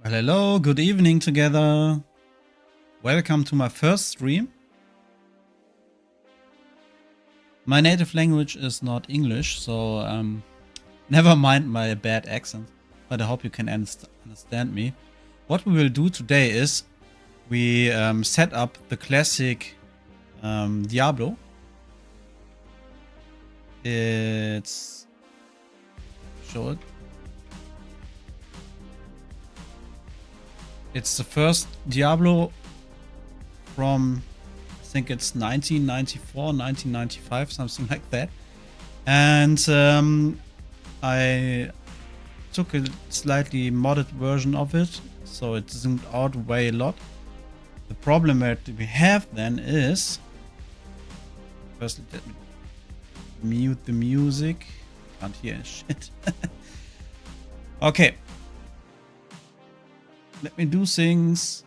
Well, hello, good evening together. Welcome to my first stream. My native language is not English, so never mind my bad accent, but I hope you can understand me. What we will do today is we set up the classic Diablo. It's show it. It's the first Diablo from, I think it's 1994, 1995, something like that. And I took a slightly modded version of it, so it zoomed out way a lot. The problem that we have then is, first let me mute the music. Can't hear shit. Okay. Let me do things.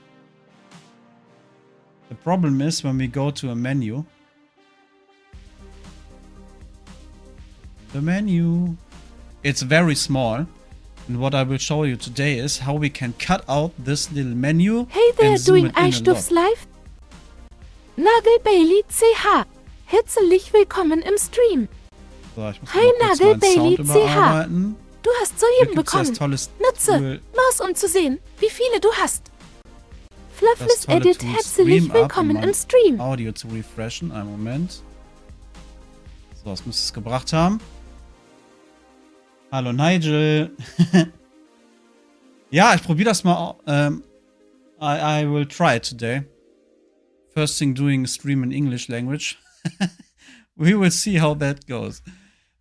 The problem is when we go to a menu. The menu. It's very small. And what I will show you today is how we can cut out this little menu. Hey there, doing Einstufs live? Nagel Bailey CH. Herzlich willkommen im Stream. So, ich muss Hi mal kurz Nagel meinen Bailey Sound CH. überarbeiten. Du hast soeben Gibt's das bekommen. tolles Nutze Tool, Maus, um zu sehen, wie viele du hast. Fluffless tolle Edit, Tool herzlich Stream Up, willkommen um im Stream. Audio zu refreshen. Einen Moment. So, was müsste es gebracht haben? Hallo Nigel. Ja, ich probiere das mal. I will try it today. First thing doing a stream in English language. We will see how that goes.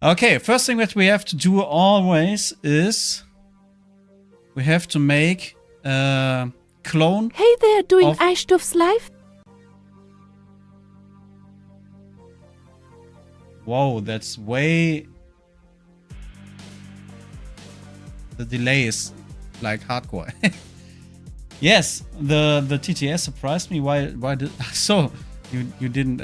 Okay, first thing that we have to do always is we have to make a clone. Hey there, doing of- Einstufs live? Whoa, that's way... The delay is like hardcore. Yes, the TTS surprised me. Why did... So, you didn't...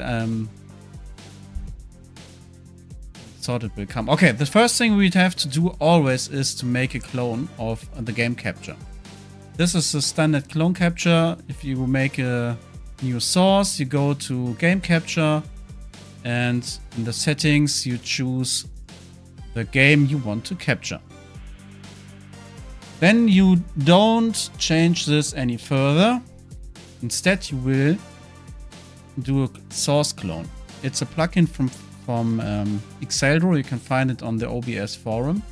thought it will come. Okay, the first thing we'd have to do always is to make a clone of the game capture. This is the standard clone capture. If you make a new source, you go to game capture and in the settings you choose the game you want to capture. Then you don't change this any further. Instead you will do a source clone. It's a plugin from Exeldro. You can find it on the OBS forum.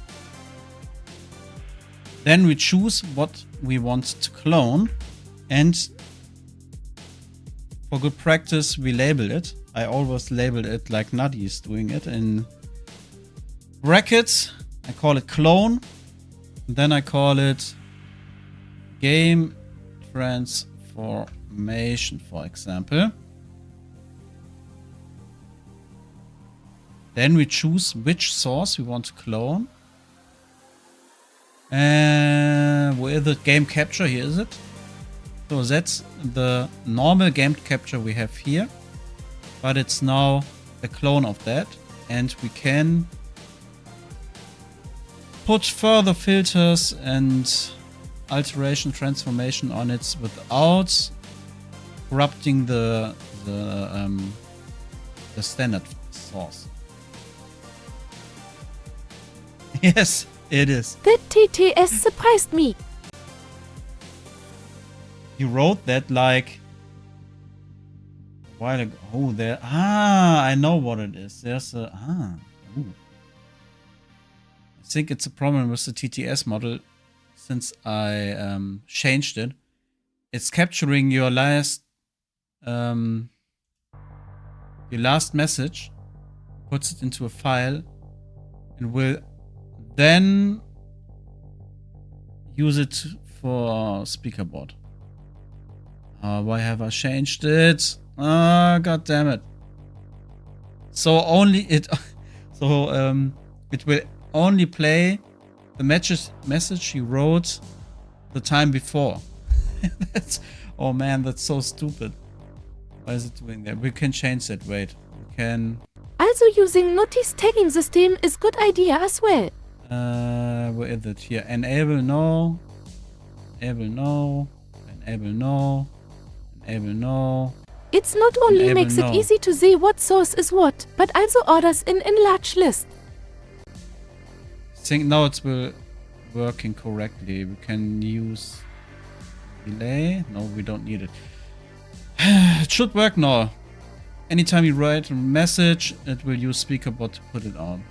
Then we choose what we want to clone, and for good practice we label it. I always label it like Nuddy is doing it in brackets. I call it clone, then I call it game transformation, for example. Then we choose which source we want to clone. Where is the game capture? Here is it. So that's the normal game capture we have here. But it's now a clone of that. And we can put further filters and alteration transformation on it without corrupting the standard source. Yes, it is. The TTS surprised me. You wrote that like a while ago. Oh, there. I know what it is. There's a. Ooh. I think it's a problem with the TTS model since I changed it. It's capturing your last message, puts it into a file, and will then use it for speaker board. Why have I changed it? God damn it. So it will only play the message you wrote the time before. Oh man, that's so stupid. Why is it doing that? We can change that. Wait. We can... Also using notice tagging system is good idea as well. Where is it? Here. Enable, no. enable no, enable no, enable no. It's not only Enable makes it no. easy to see what source is what, but also orders in large list. I think now it's working correctly. We can use delay. No, we don't need it. It should work now. Anytime you write a message, it will use speakerbot to put it on.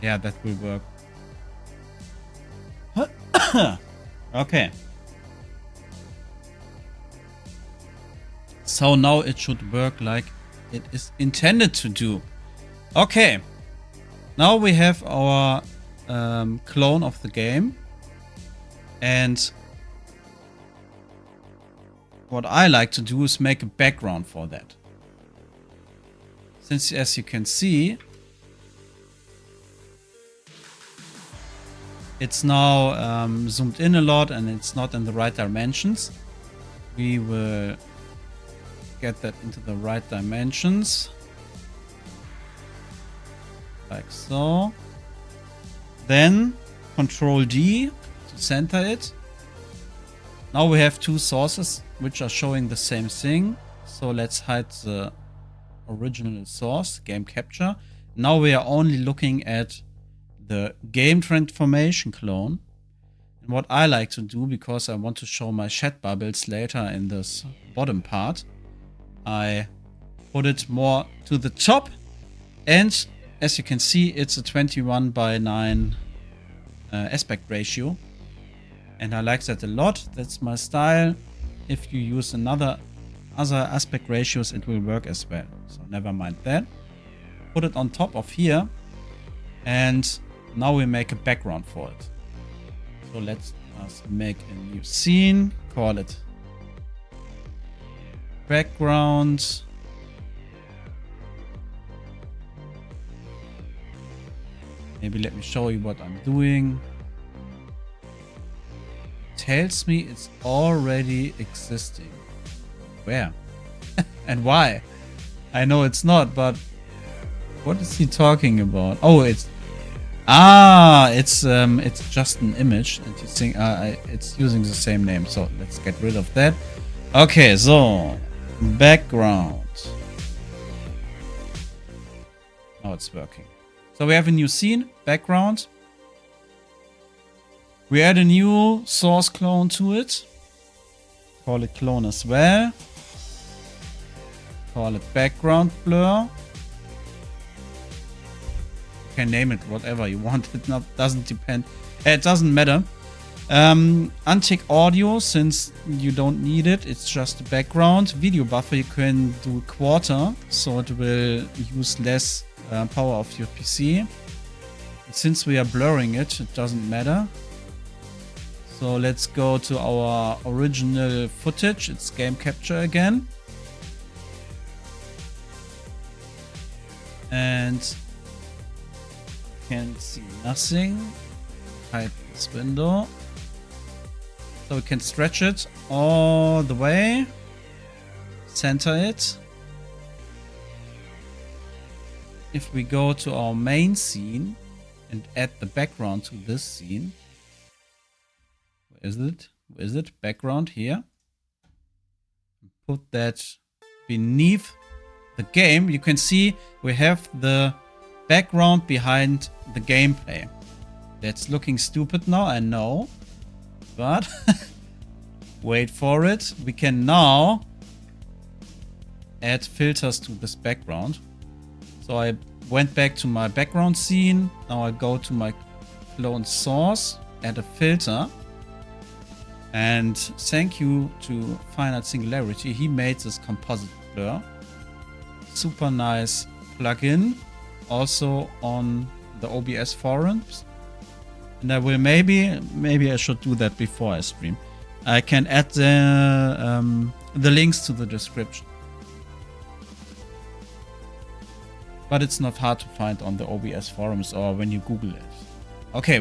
Yeah, that will work. Okay. So now it should work like it is intended to do. Okay. Now we have our clone of the game. And what I like to do is make a background for that. Since, as you can see, it's now zoomed in a lot and it's not in the right dimensions. We will get that into the right dimensions. Like so. Then Control D to center it. Now we have two sources which are showing the same thing. So let's hide the original source, game capture. Now we are only looking at the game transformation clone. And what I like to do, because I want to show my chat bubbles later in this bottom part, I put it more to the top. And as you can see, it's a 21:9 aspect ratio. And I like that a lot. That's my style. If you use other aspect ratios, it will work as well. So never mind that. Put it on top of here. And now we make a background for it. So let's make a new scene. Call it background. Maybe let me show you what I'm doing. Tells me it's already existing. Where? And why? I know it's not, but what is he talking about? Oh, it's just an image, and you think it's using the same name. So let's get rid of that. Okay, so background. Now it's working. So we have a new scene, background. We add a new source clone to it. Call it clone as well. Call it background blur. You can name it whatever you want. It doesn't depend. It doesn't matter. Untick audio since you don't need it. It's just a background. Video buffer you can do a quarter, so it will use less power of your PC. Since we are blurring it, it doesn't matter. So let's go to our original footage. It's game capture again. And can see nothing. Hide this window. So we can stretch it all the way. Center it. If we go to our main scene and add the background to this scene. Where is it? Where is it? Background here. Put that beneath the game. You can see we have the background behind the gameplay. That's looking stupid now, I know. But wait for it. We can now add filters to this background. So I went back to my background scene. Now I go to my clone source, add a filter. And thank you to Finite Singularity. He made this composite blur. Super nice plugin. Also on the OBS forums. And I will maybe I should do that before I stream. I can add the links to the description. But it's not hard to find on the OBS forums or when you Google it. Okay,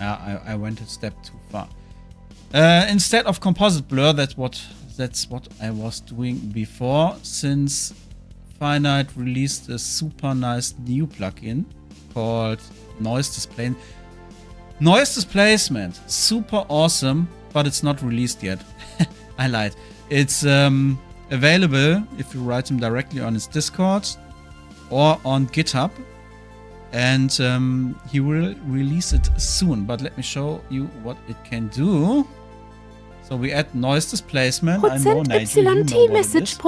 I went a step too far. Instead of composite blur, that's what I was doing before. Since Infinite released a super nice new plugin called Noise Display. Noise Displacement, super awesome, but it's not released yet. I lied. It's available if you write him directly on his Discord or on GitHub. And he will release it soon. But let me show you what it can do. So we add noise displacement. I know, Nigel, you know what it is.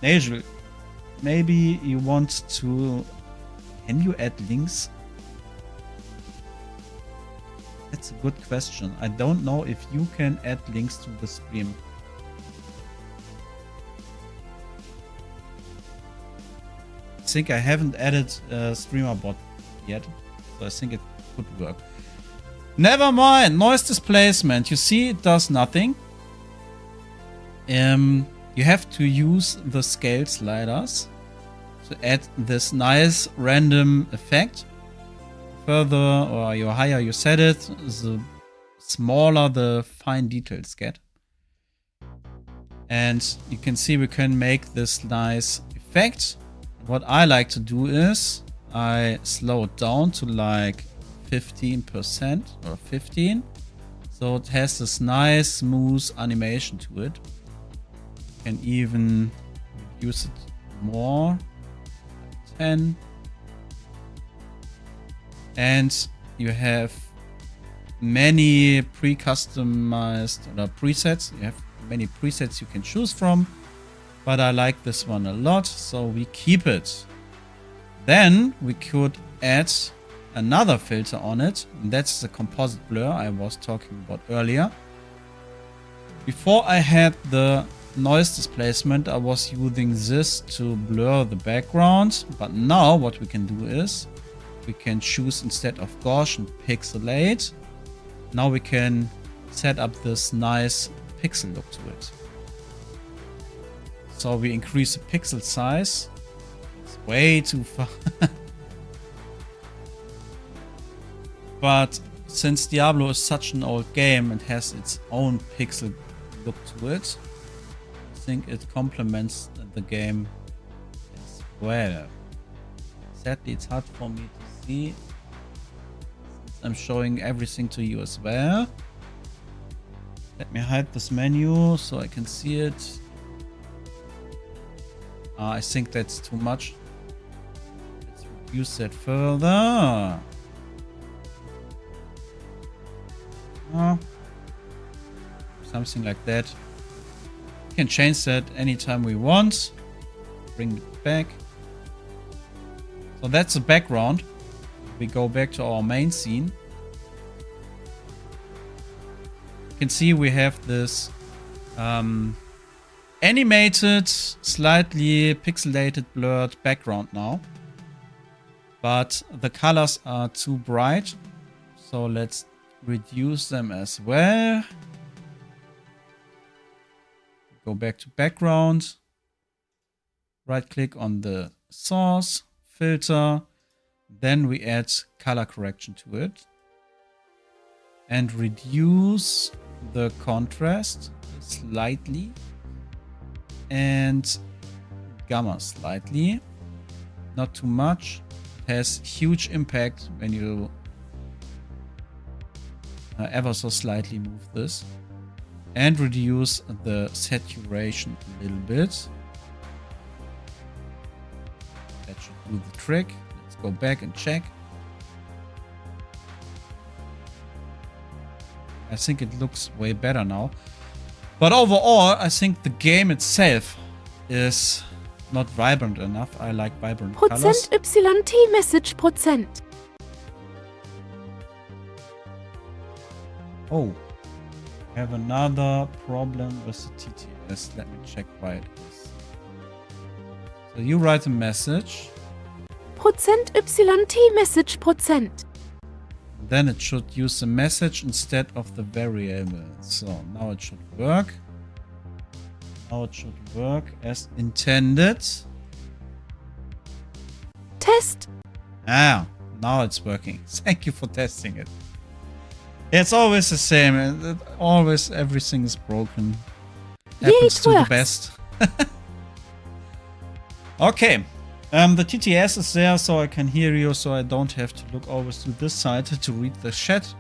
Nigel, maybe you want to... Can you add links? That's a good question. I don't know if you can add links to the stream. I think I haven't added a streamer bot yet, so I think it could work. Never mind, noise displacement. You see, it does nothing. You have to use the scale sliders to add this nice random effect. Further, or the higher you set it, the smaller the fine details get. And you can see we can make this nice effect. What I like to do is I slow it down to like 15% or 15. So it has this nice smooth animation to it. You can even use it more. 10. And you have many pre-customized presets. You have many presets you can choose from. But I like this one a lot, so we keep it. Then we could add another filter on it. And that's the composite blur I was talking about earlier. Before I had the noise displacement, I was using this to blur the background. But now what we can do is we can choose, instead of Gaussian, pixelate. Now we can set up this nice pixel look to it. So we increase the pixel size. It's way too far. But since Diablo is such an old game and has its own pixel look to it, I think it complements the game as well. Sadly, it's hard for me to see, since I'm showing everything to you as well. Let me hide this menu so I can see it. I think that's too much. Let's reduce that further. Something like that. We can change that anytime we want. Bring it back. So that's the background. We go back to our main scene. You can see we have this animated, slightly pixelated, blurred background now. But the colors are too bright. So let's reduce them as well. Go back to background. Right click on the source, filter. Then we add color correction to it. And reduce the contrast slightly. And gamma slightly. Not too much. It has huge impact when you ever so slightly move this. And reduce the saturation a little bit. That should do the trick. Let's go back and check. I think it looks way better now. But overall, I think the game itself is not vibrant enough. I like vibrant colors. %YT message %. Oh, I have another problem with the TTS. Let me check why it is. So you write a message. %YT message %. Then it should use the message instead of the variable. So now it should work. Now it should work as intended. Test. Ah, now it's working. Thank you for testing it. It's always the same. Always everything is broken. Happens to the best. Okay. The TTS is there, so I can hear you, so I don't have to look always to this side to read the chat.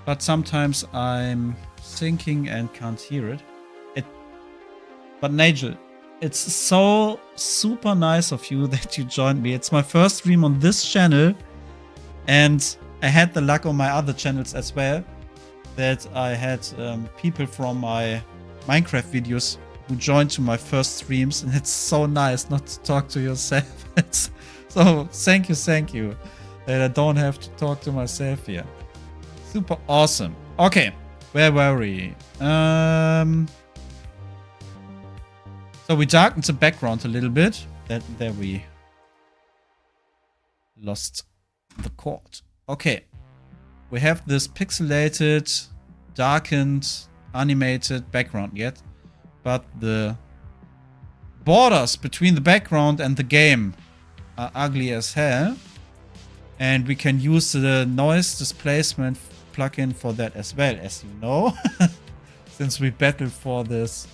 But sometimes I'm thinking and can't hear it. But Nigel, it's so super nice of you that you joined me. It's my first stream on this channel, and I had the luck on my other channels as well that I had people from my Minecraft videos who joined to my first streams, and it's so nice not to talk to yourself. So thank you that I don't have to talk to myself here. Super awesome. Okay, where were we? So we darkened the background a little bit. There we lost the chord. Okay, we have this pixelated, darkened, animated background yet, but the borders between the background and the game are ugly as hell, and we can use the noise displacement plugin for that as well, as you know, since we battled for this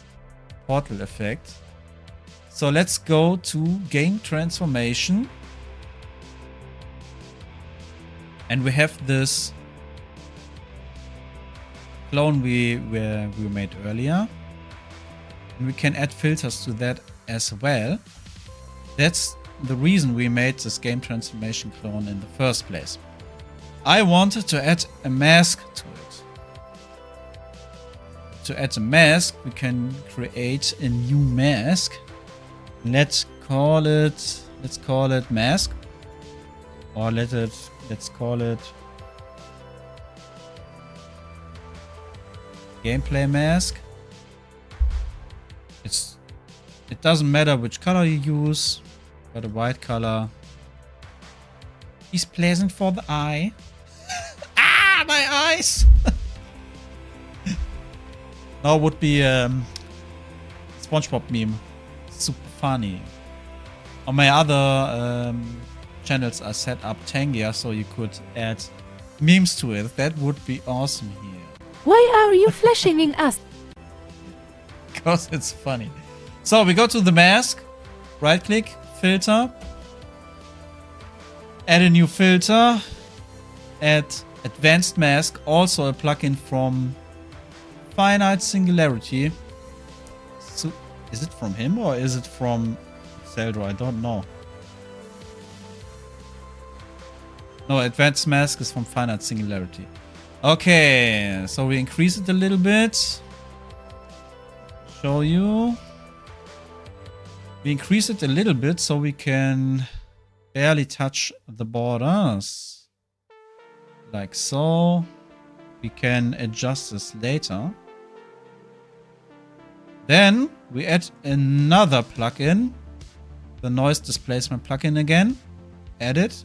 portal effect. So let's go to game transformation, and we have this clone we made earlier, and we can add filters to that as well. That's the reason we made this game transformation clone in the first place. I wanted to add a mask to it. To add a mask, we can create a new mask. Let's call it mask, or let's call it gameplay mask. It doesn't matter which color you use, but a white color is pleasant for the eye. Ah, my eyes! Now would be SpongeBob meme. Super funny. On my other channels I set up Tangia so you could add memes to it. That would be awesome here. Why are you flashing us? Because it's funny. So we go to the mask, right click, filter, add a new filter, add advanced mask, also a plugin from Finite Singularity. So is it from him or is it from Zelda? I don't know. No, advanced mask is from Finite Singularity. Okay, so we increase it a little bit. Show you. We increase it a little bit so we can barely touch the borders. Like so. We can adjust this later. Then we add another plugin. The noise displacement plugin again. Add it.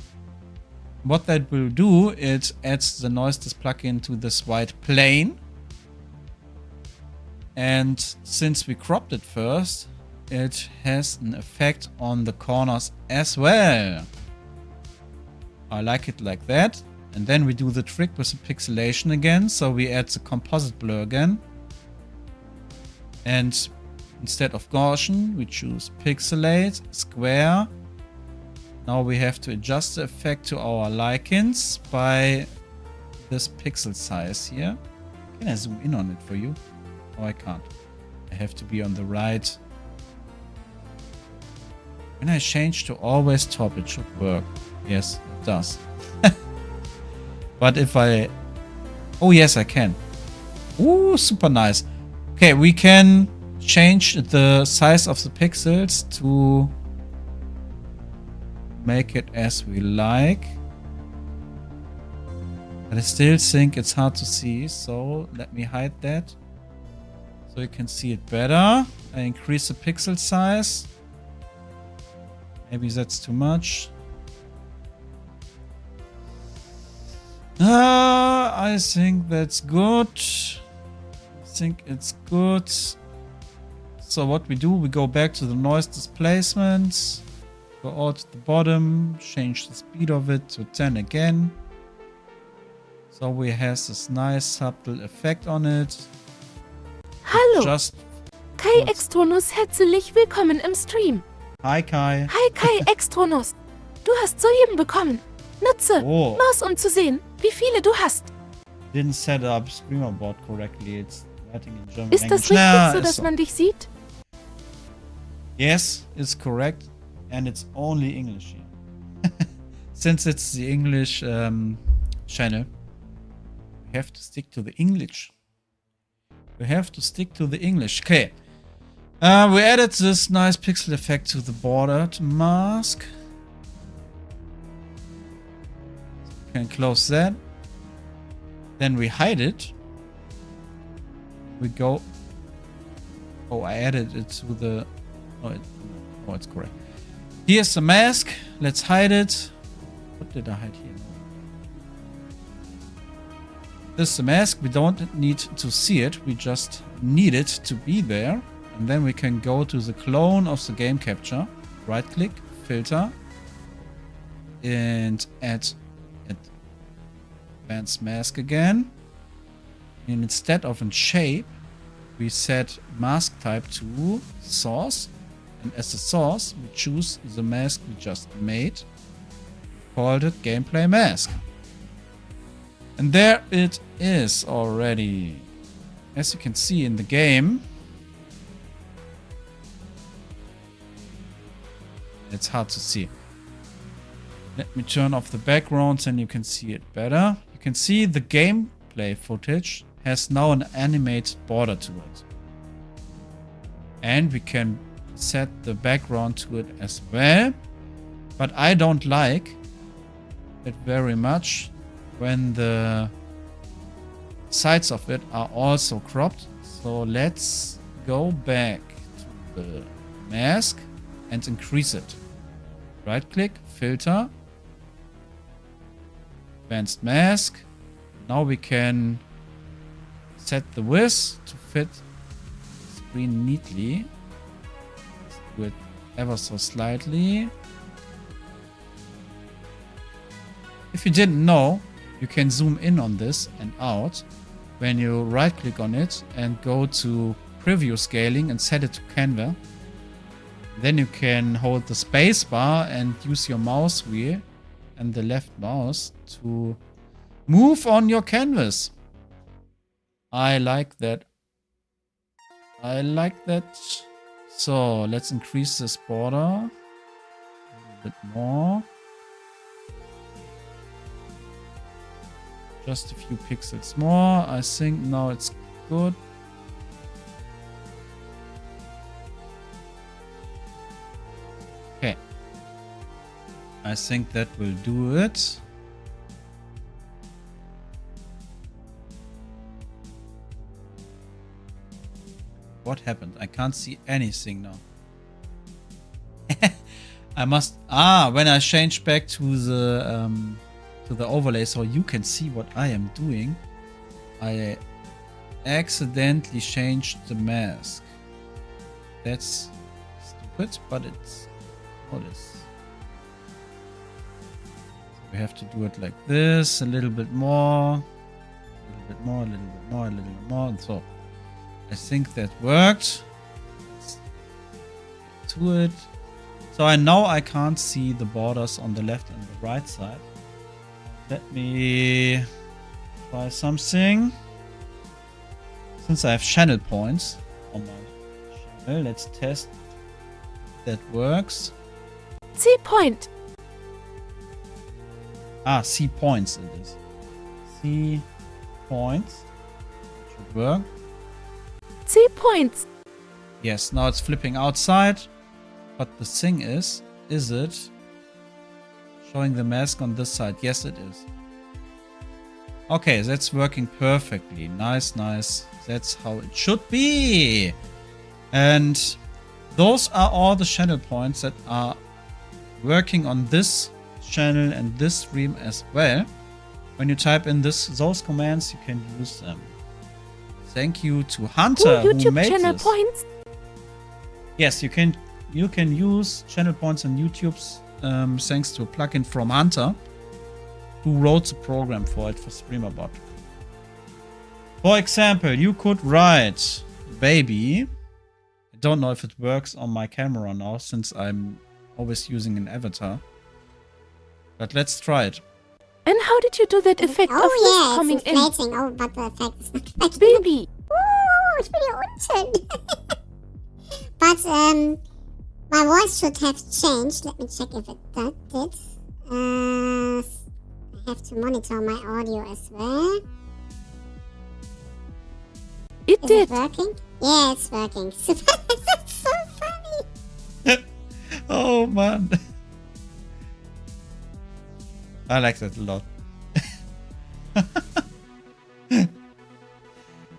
What that will do, it adds the noise plugin to this white plane. And since we cropped it first, it has an effect on the corners as well. I like it like that. And then we do the trick with the pixelation again. So we add the composite blur again. And instead of Gaussian, we choose pixelate, square. Now we have to adjust the effect to our lichens by this pixel size here. Can I zoom in on it for you? Oh, I can't. I have to be on the right. When I change to always top, it should work. Yes, it does. But if I... Oh, yes, I can. Ooh, super nice. Okay, we can change the size of the pixels to make it as we like. But I still think it's hard to see, so let me hide that. So you can see it better. I increase the pixel size. Maybe that's too much. I think that's good. I think it's good. So what we do, we go back to the noise displacement. Go out to the bottom. Change the speed of it to 10 again. So we have this nice subtle effect on it. Hallo. Just Kai Extronus, herzlich willkommen im Stream. Hi Kai. Hi Kai Extronus. Du hast soeben bekommen. Nutze Maus, um zu sehen, wie viele du hast. Didn't set up StreamerBot correctly. It's writing in German. Ist das richtig, so dass man dich sieht? Yes, it's correct. And it's only English here. Since it's the English channel, we have to stick to the English. We have to stick to the English. Okay. We added this nice pixel effect to the bordered mask. So can close that. Then we hide it. We go. Oh, I added it to the. Oh, it's correct. Here's the mask. Let's hide it. What did I hide here? This is the mask. We don't need to see it. We just need it to be there. And then we can go to the clone of the game capture. Right click, filter, and add advanced mask again. And instead of in shape, we set mask type to source. And as the source, we choose the mask we just made. Called it gameplay mask. And there it is already. As you can see in the game, it's hard to see. Let me turn off the backgrounds and you can see it better. You can see the gameplay footage has now an animated border to it. And we can set the background to it as well. But I don't like it very much when the sides of it are also cropped. So let's go back to the mask and increase it. Right click, filter, advanced mask. Now we can set the width to fit the screen neatly. Let's do it ever so slightly. If you didn't know, you can zoom in on this and out when you right click on it and go to preview scaling and set it to Canva. Then you can hold the space bar and use your mouse wheel and the left mouse to move on your canvas. I like that. I like that. So let's increase this border a little bit more. Just a few pixels more. I think now it's good. Okay. I think that will do it. What happened? I can't see anything now. I must... when I change back to the overlay so you can see what I am doing, I accidentally changed the mask. That's stupid, but it's what is. So we have to do it like this, a little bit more, a little bit more, a little bit more, a little bit more, and so I think that worked. Let's get to it. So I know I can't see the borders on the left and the right side. Let me try something. Since I have channel points on my channel, let's test if that works. See point. See points it is. See points. Should work. See points. Yes, now it's flipping outside. But the thing is it showing the mask on this side? Yes, it is. Okay, that's working perfectly. Nice, nice. That's how it should be. And those are all the channel points that are working on this channel and this stream as well. When you type in those commands, you can use them. Thank you to Hunter who made channel this. Points? Yes, you can use channel points on YouTube's thanks to a plugin from Hunter, who wrote the program for it for StreamerBot. For example, you could write baby, and Don't know if it works on my camera now, since I'm always using an avatar. But let's try it. And how did you do that effect of mist coming in? Oh, but the effect is not inflating. Baby! Ich bin hier unten. But, my voice should have changed. Let me check if it did. I have to monitor my audio as well. It Is did. it working? Yeah, it's working. Super. That's so funny. Oh man. I like that a lot.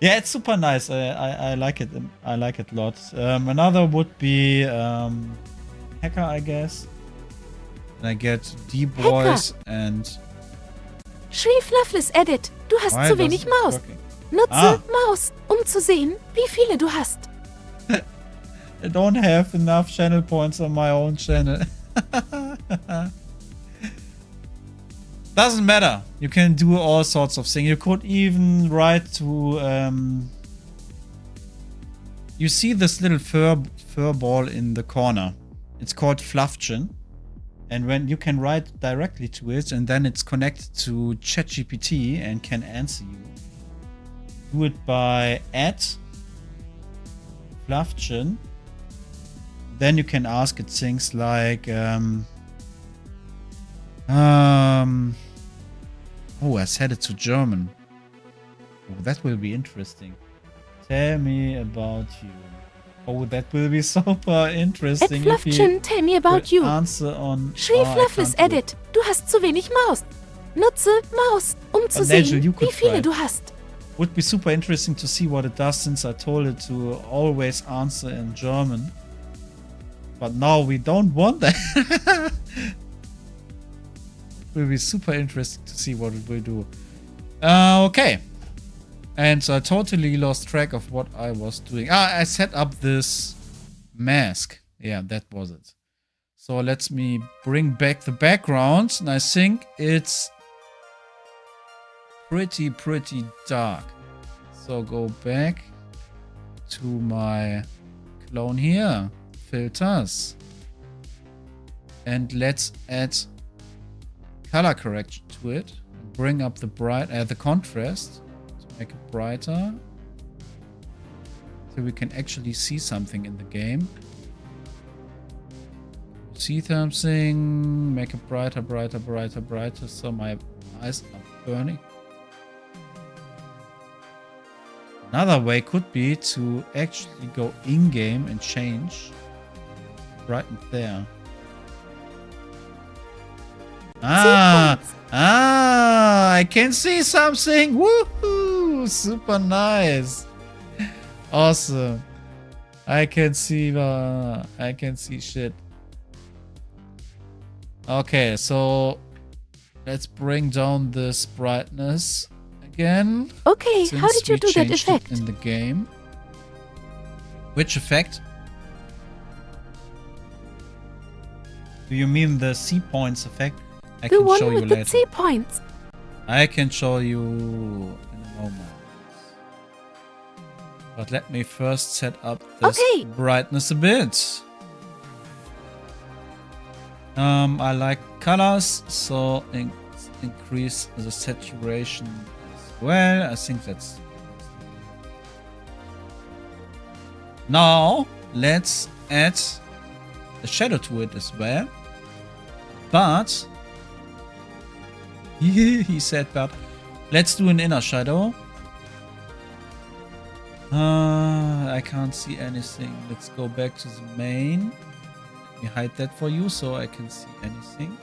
Yeah, it's super nice. I like it. I like it a lot. Another would be hacker, I guess. And I get deep voice and. Schrie Fluffless Edit. Du hast zu wenig Maus. Nutze Maus, zu sehen, wie viele du hast. I don't have enough channel points on my own channel. Doesn't matter. You can do all sorts of things. You could even write to... you see this little fur ball in the corner. It's called Fluffchin. And when you can write directly to it, and then it's connected to ChatGPT and can answer you. Do it by @Fluffchin. Then you can ask it things like oh, I set it to German. Oh, that will be interesting. Tell me about you. Oh, that will be super interesting. Fluffchin, tell me about you. Answer on. Schrie Fluffless Edit. Du hast zu wenig Maus. Nutze Maus, zu sehen, wie viele du hast. Would be super interesting to see what it does, since I told it to always answer in German. But now we don't want that. Will be super interesting to see what it will do. Okay. And so I totally lost track of what I was doing. I set up this mask. Yeah, that was it. So let me bring back the background. And I think it's pretty dark. So go back to my clone here. Filters. And let's add color correction to it. Bring up the contrast to make it brighter, so we can actually see something in the game. See something, make it brighter, so my eyes are burning. Another way could be to actually go in-game and change brightness there. I can see something. Woohoo! Super nice. Awesome. I can see shit. Okay, so let's bring down this brightness again. Okay, how did you do that effect? In the game. Which effect? Do you mean the C points effect? I the can one show you with later. the C points. I can show you in a moment. But let me first set up this brightness a bit. I like colors, so increase the saturation as well. I think that's... Now, let's add a shadow to it as well. But... he said that. Let's do an inner shadow. I can't see anything. Let's go back to the main. Let me hide that for you so I can see anything.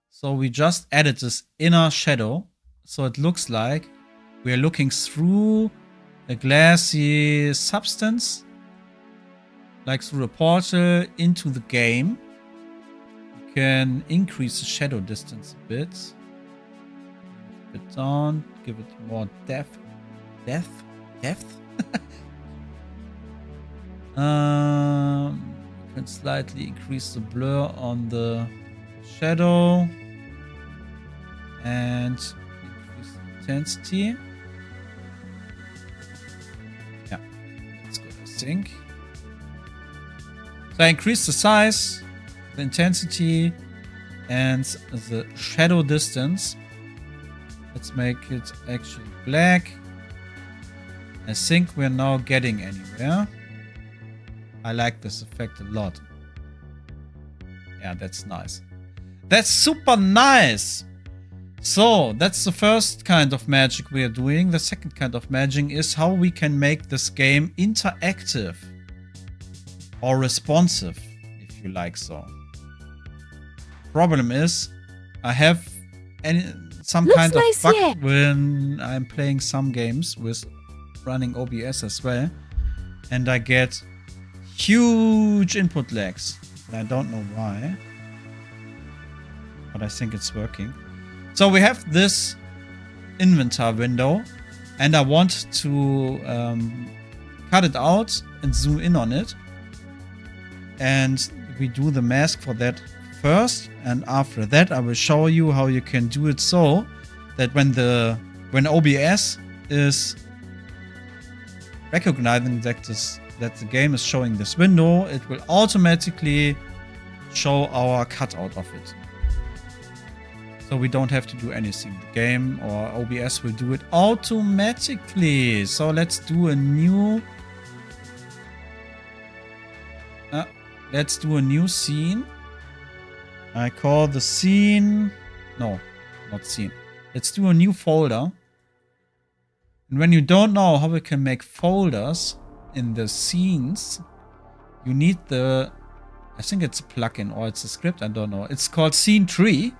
So we just added this inner shadow. So it looks like we are looking through a glassy substance, like through a portal into the game. You can increase the shadow distance a bit. Put it down, give it more depth. You can slightly increase the blur on the shadow and increase the intensity. think. So I increase the size, the intensity, and the shadow distance. Let's make it actually black. I think we're now getting anywhere. I like this effect a lot. Yeah, that's nice. That's super nice! So, that's the first kind of magic we are doing. The second kind of magic is how we can make this game interactive. Or responsive, if you like so. Problem is, I have some kind of bug when I'm playing some games with running OBS as well. And I get huge input lags. I don't know why. But I think it's working. So we have this inventory window. And I want to cut it out and zoom in on it. And we do the mask for that first. And after that, I will show you how you can do it so that when OBS is recognizing that the game is showing this window, it will automatically show our cutout of it. So we don't have to do anything. The game or OBS will do it automatically. So let's do a new... let's do a new scene. I call the scene... No, not scene. Let's do a new folder. And when you don't know how we can make folders in the scenes, you need the... I think it's a plugin or it's a script, I don't know. It's called Scene Tree.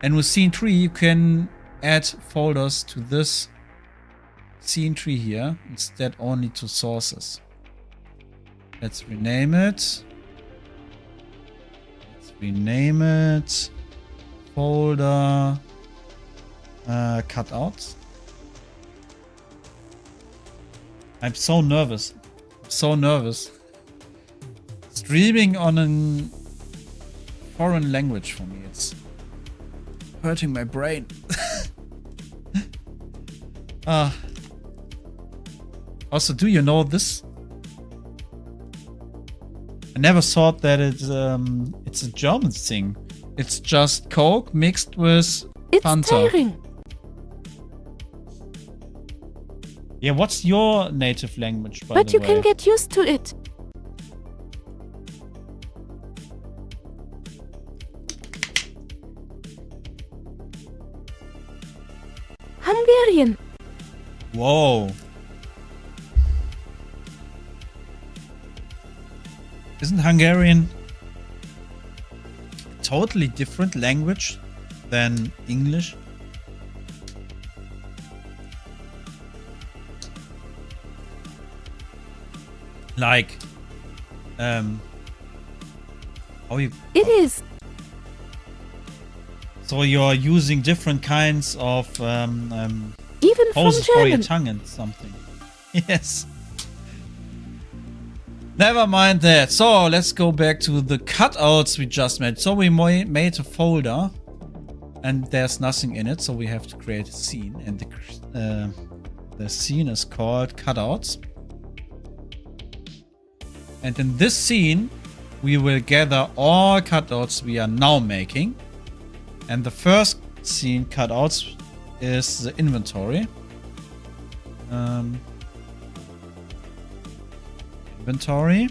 And with Scene Tree, you can add folders to this Scene Tree here, instead only to sources. Let's rename it. Rename it folder cutouts. I'm so nervous. Streaming on a foreign language for me. It's hurting my brain. Also, do you know this? I never thought that it's a German thing. It's just Coke mixed with Fanta. Tiring. Yeah, what's your native language, by the way? But you can get used to it. Hungarian. Whoa. Isn't Hungarian a totally different language than English? Like, how you... It is. So you're using different kinds of Even poses from for your German. tongue and something. Yes. Never mind that. So let's go back to the cutouts we just made. So we made a folder and there's nothing in it. So we have to create a scene, and the scene is called cutouts. And in this scene, we will gather all cutouts we are now making. And the first scene cutouts is the inventory. Inventory.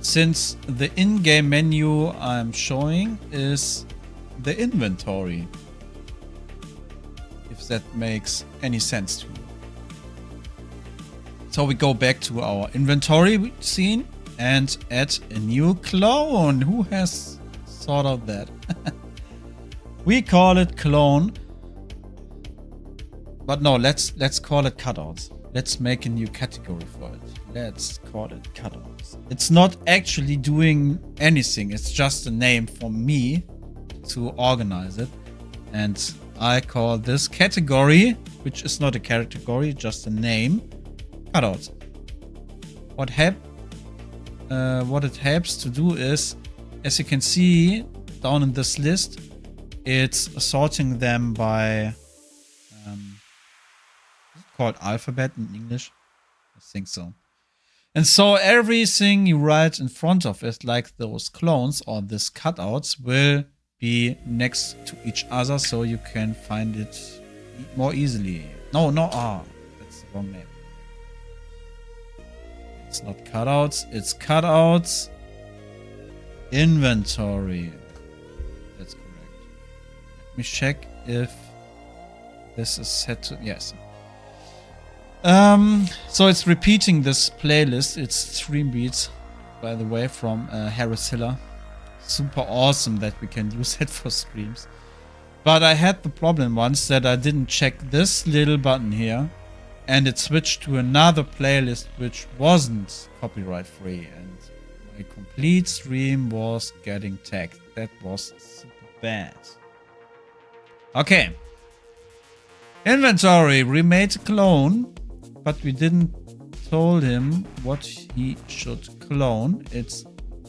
Since the in-game menu I'm showing is the inventory. If that makes any sense to you. So we go back to our inventory scene and add a new clone. Who has thought of that? We call it clone. But no, let's call it cutouts. Let's make a new category for it. Let's call it cutouts. It's not actually doing anything. It's just a name for me to organize it. And I call this category, which is not a category, just a name, cutouts. What it helps to do is, as you can see down in this list, it's sorting them by called alphabet in English. I think so. And so everything you write in front of it, like those clones or these cutouts, will be next to each other so you can find it more easily. No, that's the wrong name. It's not cutouts, it's cutouts. Inventory. That's correct. Let me check if this is set to, yes. So it's repeating this playlist. It's stream beats, by the way, from Harris Hiller. Super awesome that we can use it for streams. But I had the problem once that I didn't check this little button here, and it switched to another playlist which wasn't copyright free, and my complete stream was getting tagged. That was super bad. Okay. Inventory. We made a clone, but we didn't told him what he should clone. It's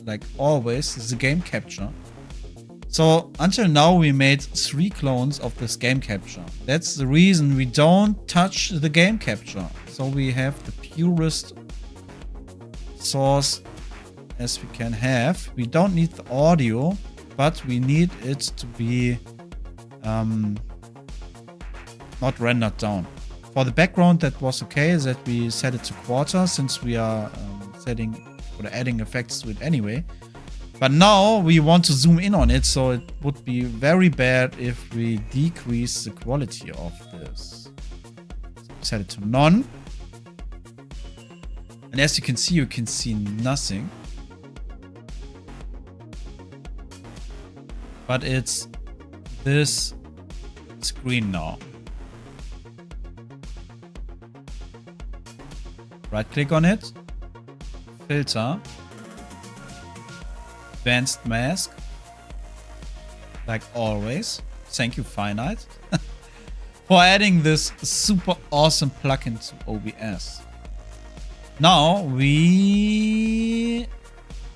like always the game capture. So until now we made 3 clones of this game capture. That's the reason we don't touch the game capture. So we have the purest source as we can have. We don't need the audio, but we need it to be not rendered down. For the background, that was okay, that we set it to quarter, since we are adding effects to it anyway. But now we want to zoom in on it, so it would be very bad if we decrease the quality of this. So set it to none. And as you can see nothing. But it's this screen now. Right click on it, filter, advanced mask, like always. Thank you, Finite, for adding this super awesome plugin to OBS. Now we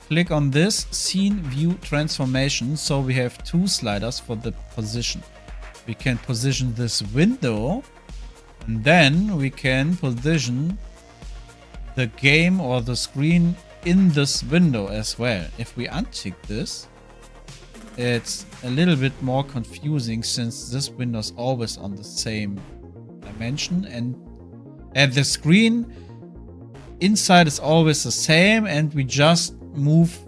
click on this scene view transformation, so we have 2 sliders for the position. We can position this window, and then we can position the game or the screen in this window as well. If we untick this, it's a little bit more confusing, since this window is always on the same dimension, and the screen inside is always the same, and we just move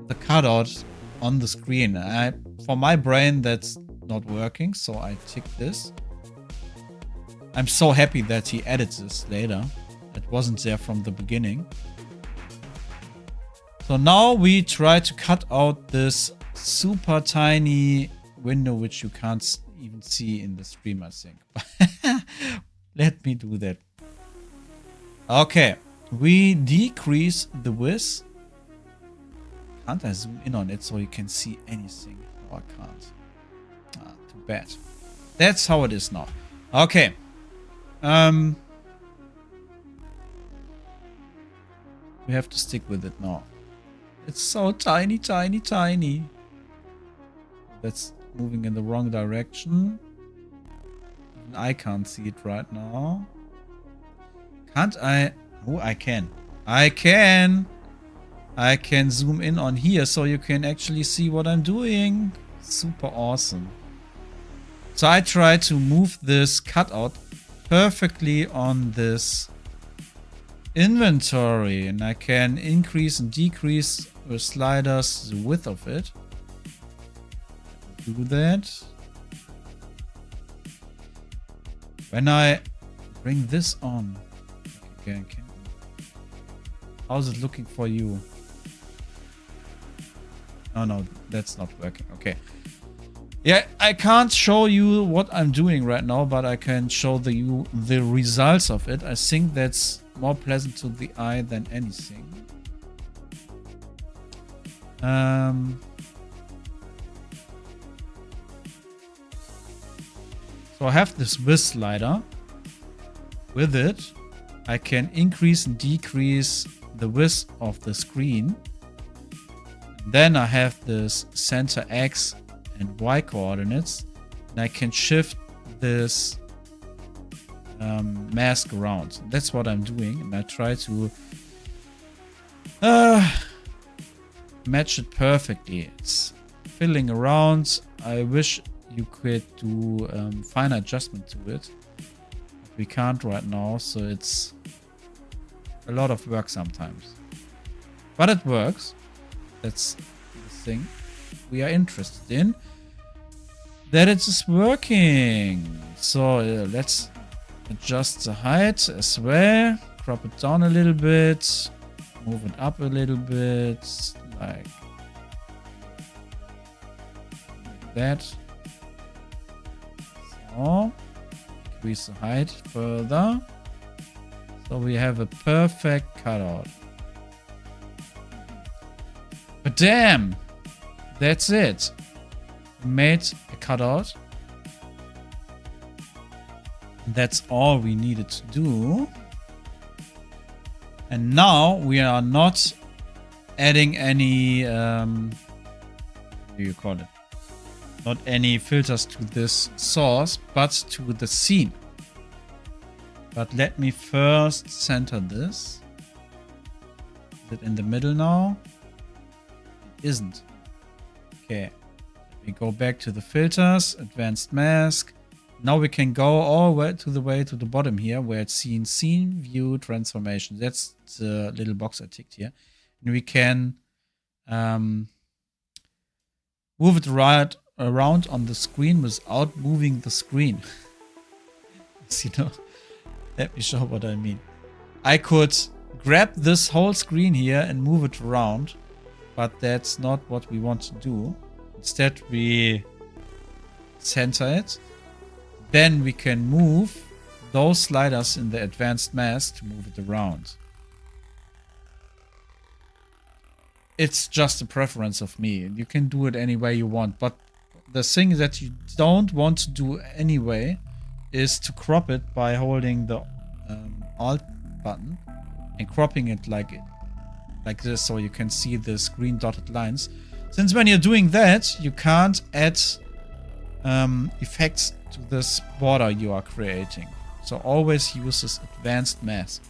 the cutout on the screen. For my brain, that's not working, so I tick this. I'm so happy that he added this later. It wasn't there from the beginning. So now we try to cut out this super tiny window, which you can't even see in the stream, I think. Let me do that. Okay, we decrease the width. Can't I zoom in on it so you can see anything? No, I can't. Too bad. That's how it is now. Okay. We have to stick with it now. It's so tiny, tiny, tiny. That's moving in the wrong direction. Even I can't see it right now. Can't I? Oh, I can. I can zoom in on here so you can actually see what I'm doing. Super awesome. So I try to move this cutout perfectly on this inventory, and I can increase and decrease with sliders the width of it. Do that. When I bring this on again, how's it looking for you? Oh no, that's not working. Okay. Yeah, I can't show you what I'm doing right now, but I can show you the results of it. I think that's more pleasant to the eye than anything. So I have this width slider. With it, I can increase and decrease the width of the screen. Then I have this center X and Y coordinates, and I can shift this mask around. That's what I'm doing, and I try to match it perfectly. It's filling around. I wish you could do fine adjustment to it. We can't right now, so it's a lot of work sometimes. But it works. That's the thing we are interested in. That it is working. So let's adjust the height as well. Crop it down a little bit. Move it up a little bit. Like that. So increase the height further. So we have a perfect cutout. But damn! That's it. We made a cutout. That's all we needed to do. And now we are not adding any, what do you call it? Not any filters to this source, but to the scene. But let me first center this. Is it in the middle now? It isn't. Okay. Let me go back to the filters, advanced mask. Now we can go all the way to the bottom here where it's scene, view, transformation. That's the little box I ticked here. And we can move it right around on the screen without moving the screen. You know, let me show what I mean. I could grab this whole screen here and move it around, but that's not what we want to do. Instead, we center it. Then we can move those sliders in the advanced mask to move it around. It's just a preference of me. You can do it any way you want, but the thing that you don't want to do anyway is to crop it by holding the Alt button and cropping it like this, so you can see the green dotted lines. Since when you're doing that, you can't add effects to this border you are creating. So always use this advanced mask.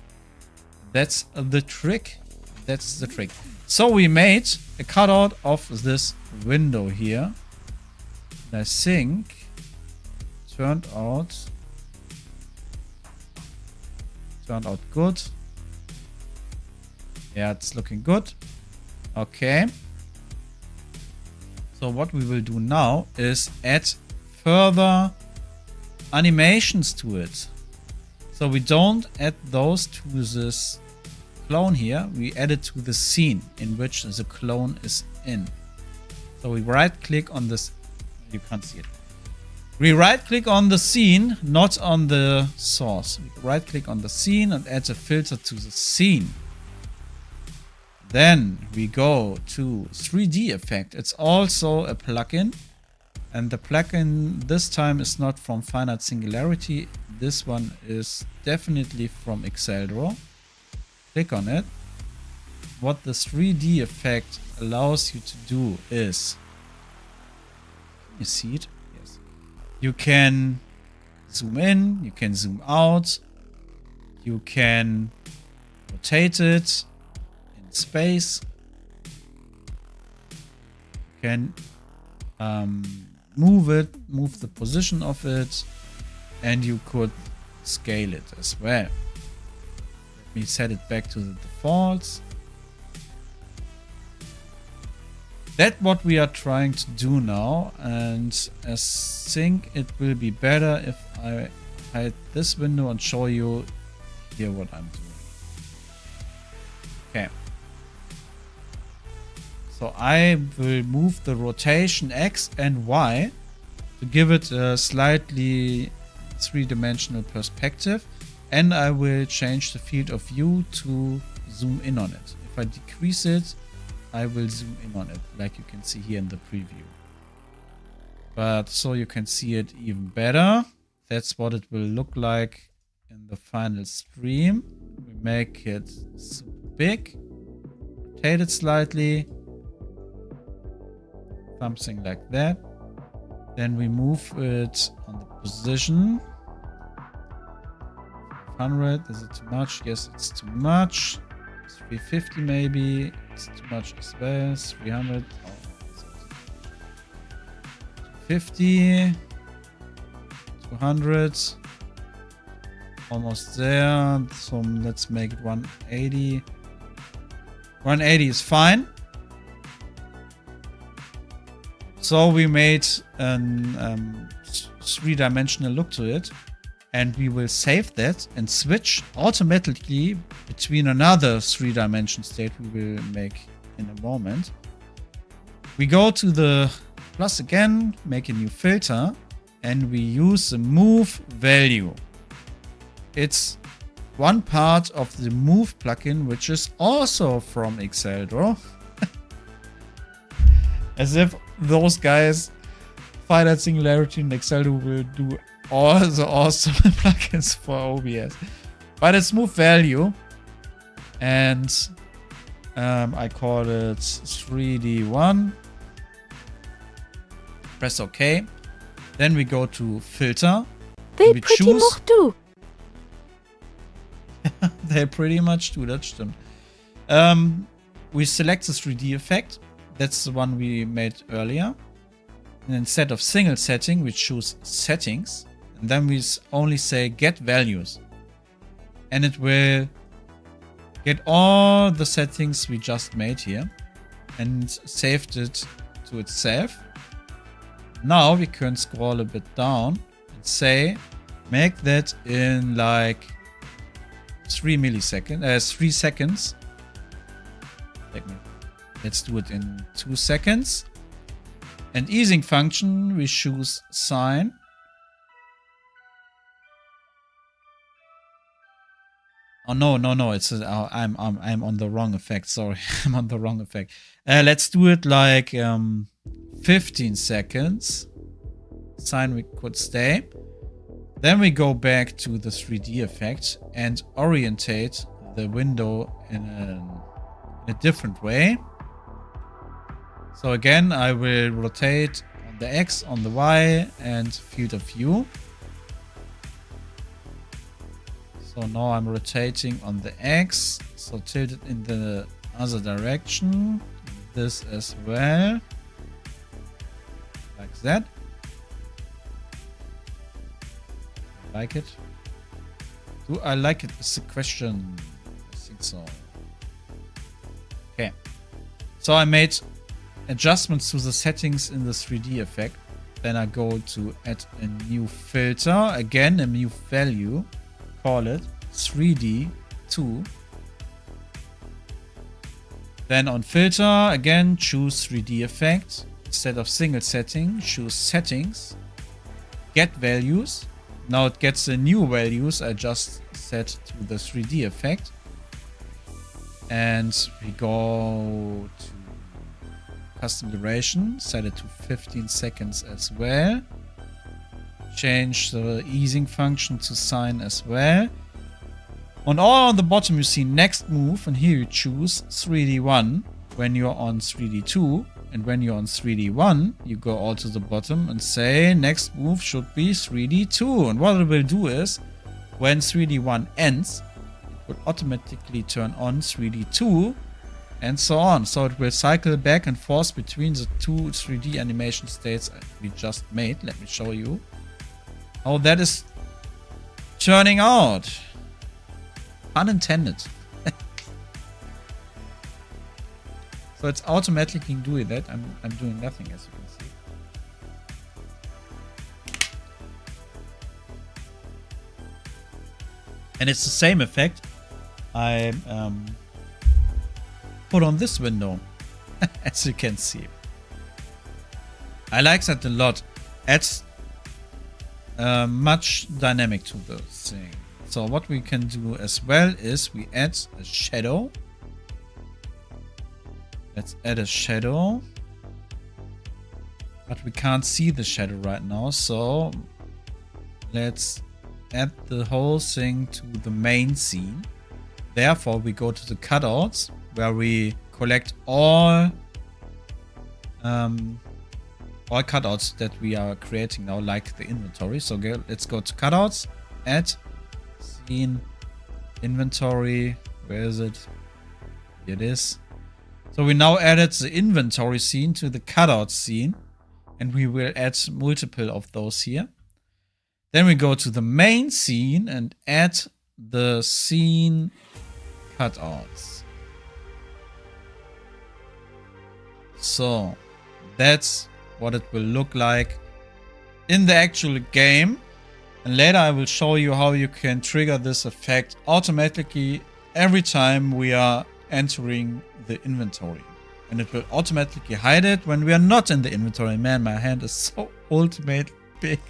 That's the trick. That's the trick. So we made a cutout of this window here. And I think it turned out good. Yeah, it's looking good. Okay. So what we will do now is add further animations to it. So we don't add those to this clone here. We add it to the scene in which the clone is in. So we right click on this. You can't see it. We right click on the scene, not on the source. We right click on the scene and add a filter to the scene. Then we go to 3D effect. It's also a plugin. And the plugin this time is not from Finite Singularity. This one is definitely from Exceldro. Click on it. What the 3D effect allows you to do is, you see it? Yes. You can zoom in, you can zoom out, you can rotate it in space, you can move the position of it, and you could scale it as well. Let me set it back to the defaults. That's what we are trying to do now, and I think it will be better if I hide this window and show you here what I'm doing. Okay. So I will move the rotation X and Y to give it a slightly three-dimensional perspective, and I will change the field of view to zoom in on it. If I decrease it, I will zoom in on it, like you can see here in the preview. But so you can see it even better. That's what it will look like in the final stream. We make it super big, rotate it slightly, something like that. Then we move it on the position. 500. Is it too much? Yes, it's too much. 350 maybe. It's too much as well. 300. Oh, 50. 200. Almost there. So let's make it 180. 180 is fine. So we made a three-dimensional look to it. And we will save that and switch automatically between another three-dimension state we will make in a moment. We go to the plus again, make a new filter, and we use the move value. It's one part of the move plugin, which is also from Exceldro. As if those guys Finite Singularity and Exceldro will do all the awesome plugins for OBS. But it's move value. And I call it 3D1. Press OK. Then we go to filter. They pretty much do. They pretty much do, that stimmt. We select the 3D effect. That's the one we made earlier. And instead of single setting, we choose settings. And then we only say get values. And it will get all the settings we just made here. And saved it to itself. Now we can scroll a bit down and say, make that in like 3 seconds. Let's do it in 2 seconds. And easing function, we choose sign. Oh no! It's I'm on the wrong effect. Sorry, I'm on the wrong effect. Let's do it like 15 seconds. Sign we could stay. Then we go back to the 3D effect and orientate the window in a different way. So again, I will rotate on the X, on the Y, and field of view. So now I'm rotating on the X, so tilted in the other direction. This as well. Like that. I like it. Do I like it? Is the question. I think so. Okay. So I made adjustments to the settings in the 3D effect. Then I go to add a new filter. Again, a new value. Call it 3D2. Then on filter, again, choose 3D effect. Instead of single setting, choose settings. Get values. Now it gets the new values I just set to the 3D effect. And we go to custom duration, set it to 15 seconds as well. Change the easing function to sign as well. On all on the bottom you see next move, and here you choose 3D1 when you're on 3D2, and when you're on 3D1 you go all to the bottom and say next move should be 3D2. And what it will do is when 3D1 ends, it will automatically turn on 3D2 and so on. So it will cycle back and forth between the two 3D animation states we just made. Let me show you how that is turning out. Unintended. So it's automatically doing that. I'm doing nothing, as you can see. And it's the same effect I put on this window, as you can see. I like that a lot. Adds much dynamic to the thing. So what we can do as well is we add a shadow. Let's add a shadow. But we can't see the shadow right now, so let's add the whole thing to the main scene. Therefore, we go to the cutouts, where we collect all cutouts that we are creating now, like the inventory. So let's go to cutouts, add scene, inventory. Where is it? Here it is. So we now added the inventory scene to the cutout scene. And we will add multiple of those here. Then we go to the main scene and add the scene cutouts. So that's what it will look like in the actual game. And later I will show you how you can trigger this effect automatically every time we are entering the inventory. And it will automatically hide it when we are not in the inventory. Man, my hand is so ultimate big.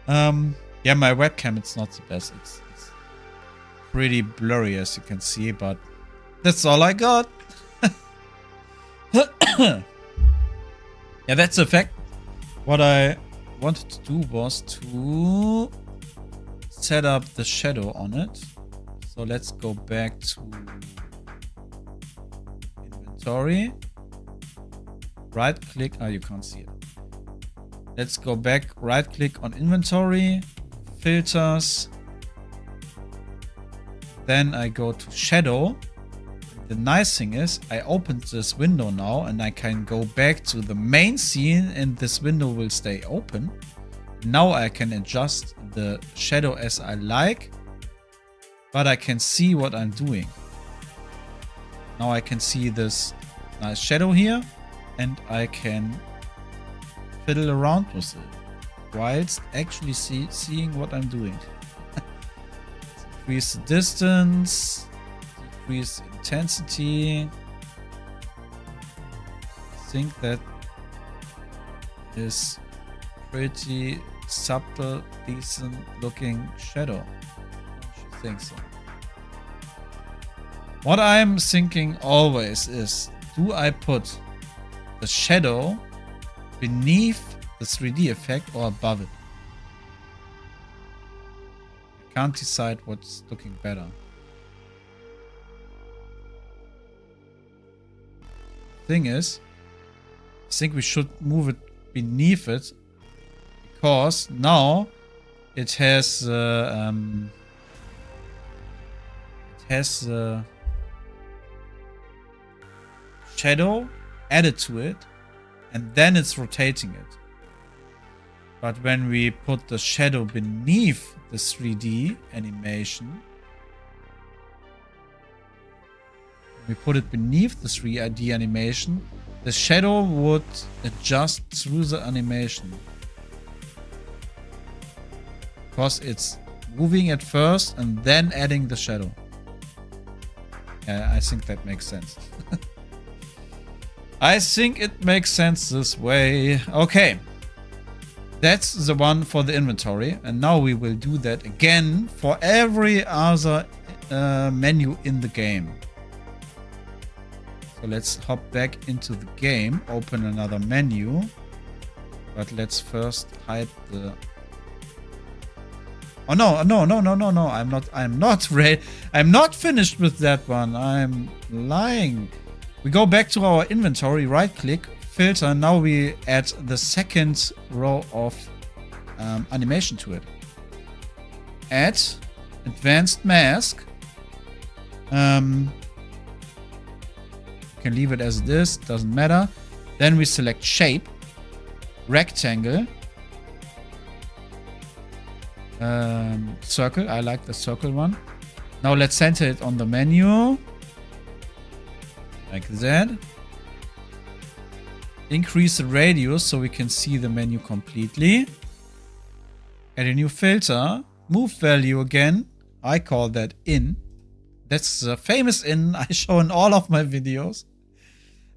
Yeah, my webcam, it's not the best. It's pretty blurry, as you can see, but that's all I got. Yeah, that's the effect. What I wanted to do was to set up the shadow on it. So let's go back to inventory. Right click. Oh, you can't see it. Let's go back. Right click on inventory. Filters. Then I go to shadow. The nice thing is I opened this window now and I can go back to the main scene and this window will stay open. Now I can adjust the shadow as I like, but I can see what I'm doing. Now I can see this nice shadow here and I can fiddle around with it whilst actually seeing what I'm doing. Increase the distance, decrease the intensity. I think that is pretty subtle, decent looking shadow. Don't you think so? What I'm thinking always is, do I put the shadow beneath the 3D effect or above it? I can't decide what's looking better. Thing is, I think we should move it beneath it because now it has shadow added to it and then it's rotating it. But when we put the shadow beneath the 3D animation, we put it beneath the 3D animation, the shadow would adjust through the animation. Because it's moving at first and then adding the shadow. I think that makes sense. I think it makes sense this way. Okay. That's the one for the inventory. And now we will do that again for every other menu in the game. So let's hop back into the game, open another menu. But let's first hide the... Oh no, I'm not ready. I'm not finished with that one. I'm lying. We go back to our inventory, right click, filter. Now we add the second row of animation to it. Add advanced mask. You can leave it as it is, doesn't matter. Then we select shape, rectangle, circle. I like the circle one. Now let's center it on the menu. Like that. Increase the radius so we can see the menu completely. Add a new filter. Move value again. I call that in. That's the famous in I show in all of my videos.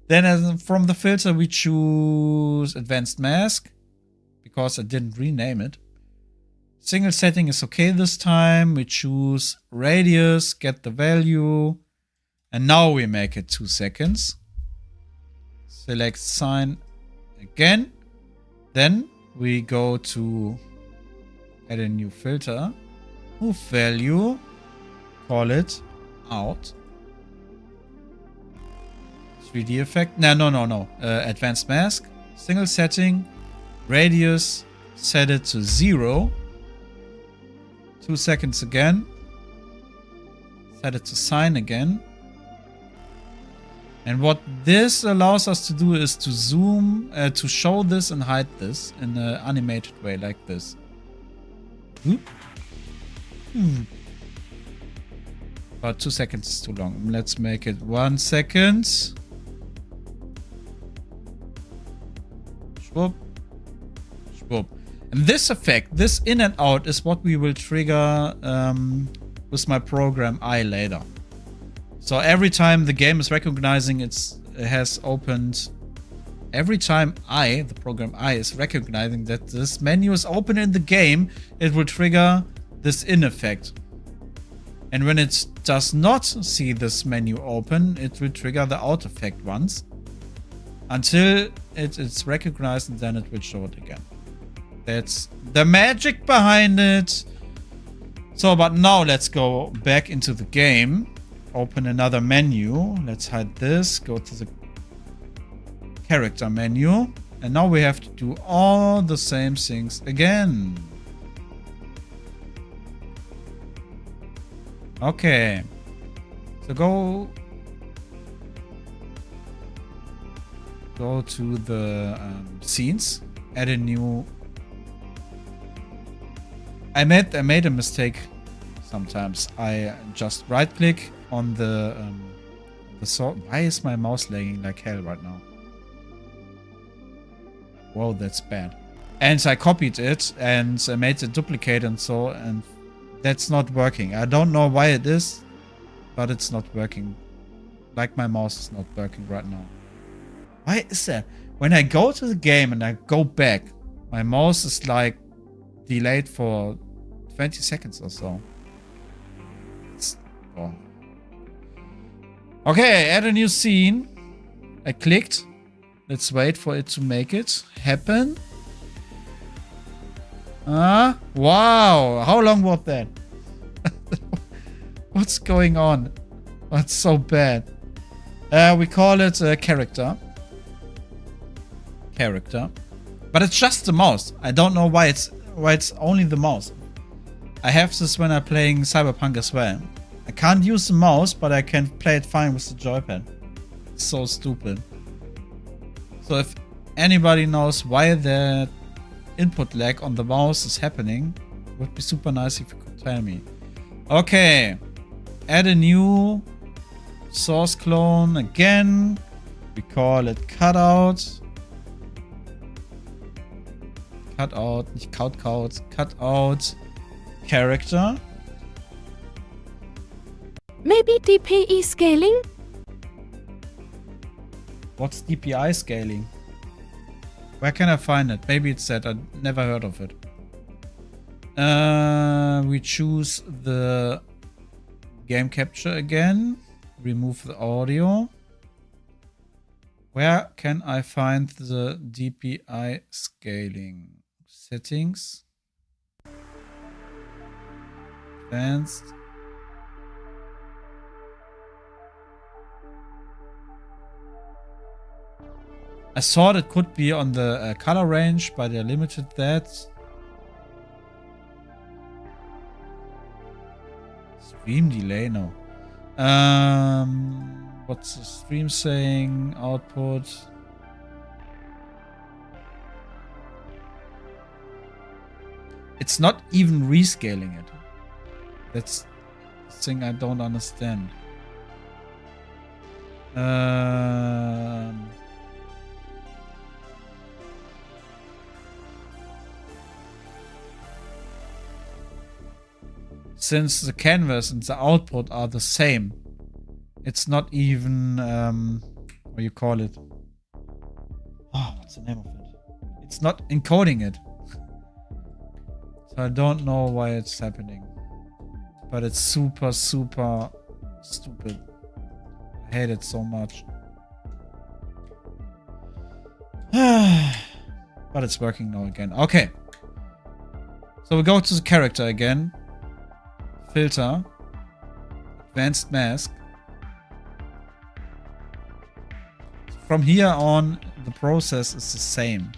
Then from the filter we choose advanced mask. Because I didn't rename it. Single setting is okay this time. We choose radius, get the value. And now we make it 2 seconds. Select sign again. Then we go to add a new filter. Move value. Call it out. 3D effect. No. Advanced mask. Single setting. Radius. Set it to 0. 2 seconds again. Set it to sign again. And what this allows us to do is to zoom, to show this and hide this in an animated way like this. But 2 seconds is too long. Let's make it 1 second. Schwupp. Schwupp. And this effect, this in and out, is what we will trigger with my program I later. So every time the game is recognizing it has opened, every time the program I is recognizing that this menu is open in the game, it will trigger this in effect. And when it does not see this menu open, it will trigger the out effect once until it's recognized, and then it will show it again. That's the magic behind it. So, but now let's go back into the game. Open another menu. Let's hide this. Go to the character menu. And now we have to do all the same things again. Okay. So go to the scenes. Add a new. I made a mistake. Sometimes I just right click on the sword. Why is my mouse lagging like hell right now? Whoa, that's bad. And I copied it and I made a duplicate and so, and that's not working. I don't know why it is, but it's not working. Like my mouse is not working right now. Why is that? When I go to the game and I go back, my mouse is like delayed for 20 seconds or so. Oh. Okay, add a new scene. I clicked. Let's wait for it to make it happen. Wow. How long was that? What's going on? That's so bad. We call it a character. But it's just the mouse. I don't know why it's only the mouse. I have this when I'm playing Cyberpunk as well. I can't use the mouse, but I can play it fine with the joypad. It's so stupid. So if anybody knows why the input lag on the mouse is happening, it would be super nice if you could tell me. Okay. Add a new source clone again. We call it cutout. Cutout, nicht cutout, cutout character. Maybe DPI scaling? What's DPI scaling? Where can I find it? Maybe it's that. I never heard of it. We choose the game capture again. Remove the audio. Where can I find the DPI scaling? Settings. Advanced. I thought it could be on the color range, but I limited that. Stream delay? No. What's the stream saying? Output. It's not even rescaling it. That's the thing I don't understand. Since the canvas and the output are the same, it's not even, what do you call it? Oh, what's the name of it? It's not encoding it. So I don't know why it's happening. But it's super, super stupid. I hate it so much. But it's working now again. Okay. So we go to the character again. Filter. Advanced mask. From here on, the process is the same.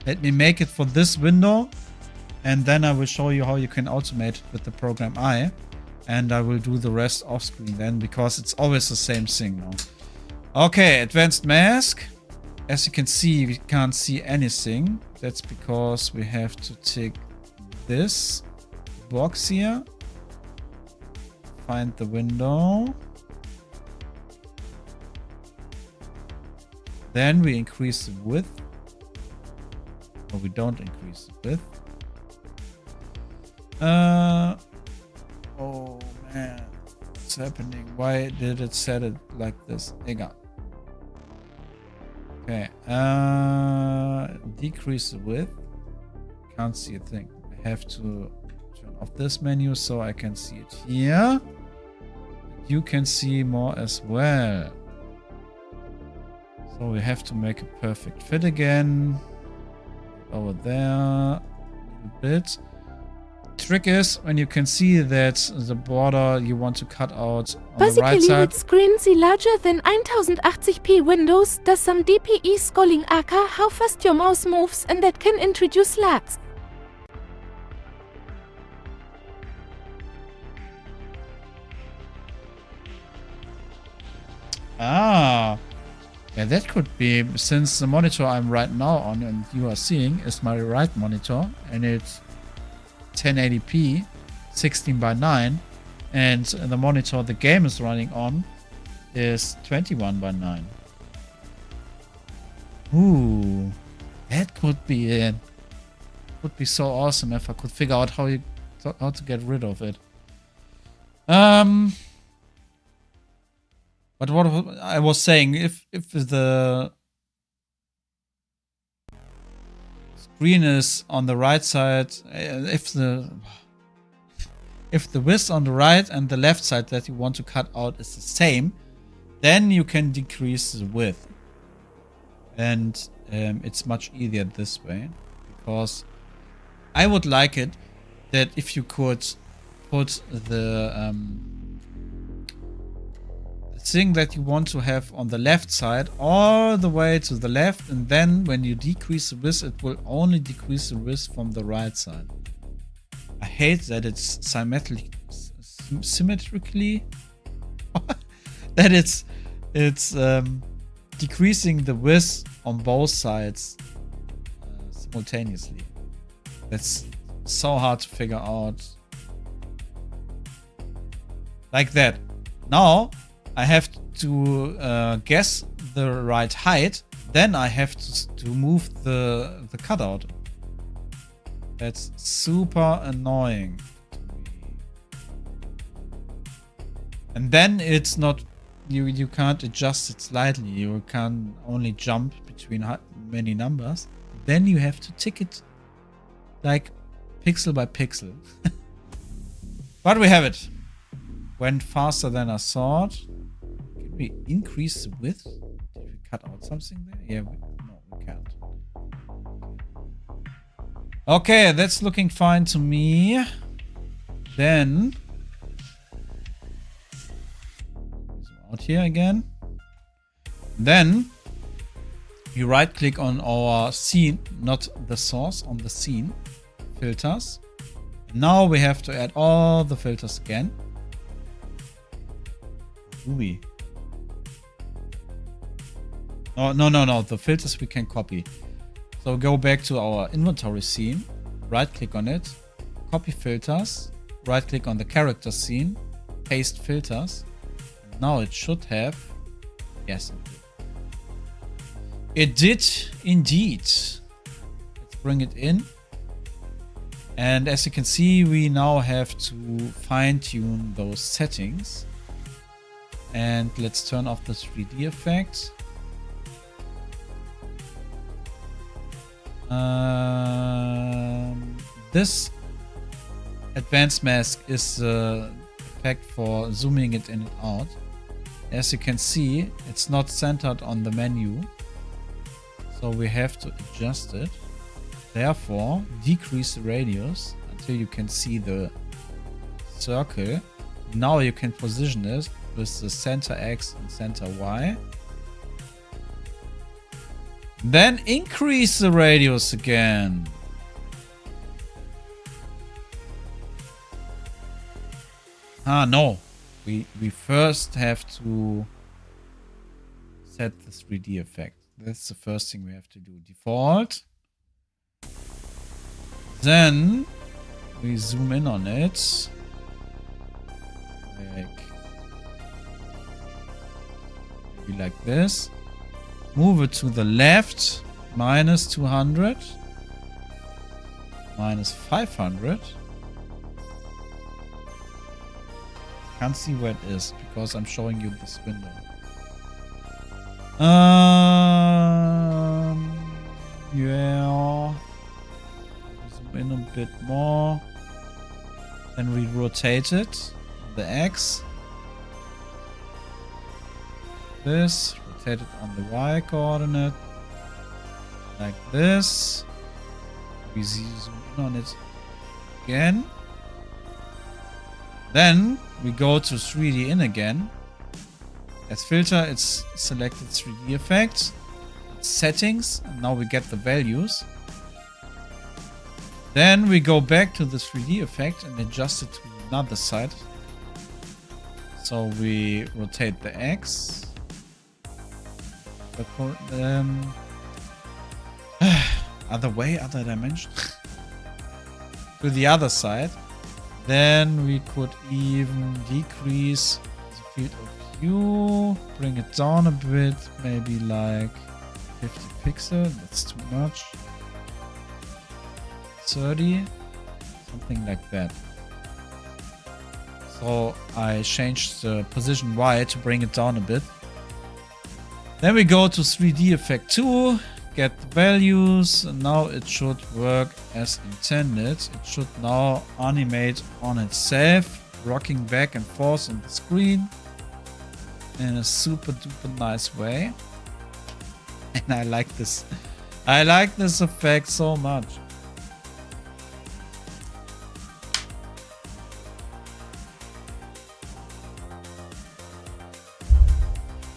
Let me make it for this window. And then I will show you how you can automate it with the program I. And I will do the rest off screen then, because it's always the same thing now. Okay, advanced mask. As you can see, we can't see anything. That's because we have to tick this box here. Find the window. Then we increase the width. Or we don't increase the width. Oh man, what's happening? Why did it set it like this? Egal. Okay, decrease the width. Can't see a thing. I have to turn off this menu so I can see it here. You can see more as well. So we have to make a perfect fit again. Over there, a little bit. Trick is when you can see that the border you want to cut out on the right Basically, side. with screens larger than 1080p windows, does some DPI scrolling aka how fast your mouse moves, and that can introduce lags. Ah, yeah, that could be, since the monitor I'm right now on and you are seeing is my right monitor, and it's 1080p 16:9, and the monitor the game is running on is 21:9. Ooh, that could be it. Would be so awesome if I could figure out how to get rid of it. But what I was saying, if the screen is on the right side, if the width on the right and the left side that you want to cut out is the same, then you can decrease the width, and it's much easier this way, because I would like it that if you could put the thing that you want to have on the left side all the way to the left, and then when you decrease the width, it will only decrease the width from the right side. I hate that it's symmetrically that it's decreasing the width on both sides simultaneously. That's so hard to figure out. Like that. Now I have to guess the right height. Then I have to move the cutout. That's super annoying to me. And then it's not, you can't adjust it slightly. You can only jump between many numbers. Then you have to tick it like pixel by pixel. But we have it. Went faster than I thought. Can we increase the width? Did we cut out something there? Yeah, no, we can't. Okay, that's looking fine to me. Then zoom out here again. Then you right click on our scene, not the source, on the scene. Filters. Now we have to add all the filters again. Ooh. Oh, no. The filters we can copy. So go back to our inventory scene, right click on it, copy filters, right click on the character scene, paste filters. Now it should have, yes, it did indeed. Let's bring it in. And as you can see, we now have to fine tune those settings. And let's turn off the 3D effect. This advanced mask is the effect for zooming it in and out. As you can see, it's not centered on the menu, so we have to adjust it. Therefore, decrease the radius until you can see the circle. Now you can position it with the center X and center Y. Then increase the radius again. No. We first have to set the 3D effect. That's the first thing we have to do. Default. Then we zoom in on it. Maybe like this. Move it to the left. Minus 200. Minus 500. Can't see where it is because I'm showing you this window. Yeah. Zoom in a bit more. Then we rotate it. The X. This. Rotate it on the Y coordinate. Like this. We zoom in on it again. Then we go to 3D in again. As filter, it's selected 3D effects, settings, and now we get the values. Then we go back to the 3D effect and adjust it to another side. So we rotate the X. Other way, other dimension. To the other side. Then we could even decrease the field of view, bring it down a bit, maybe like 50 pixels, that's too much. 30, something like that. So I changed the position Y to bring it down a bit. Then we go to 3D effect 2. Get the values, and now it should work as intended. It should now animate on itself, rocking back and forth on the screen in a super duper nice way. And I like this. I like this effect so much.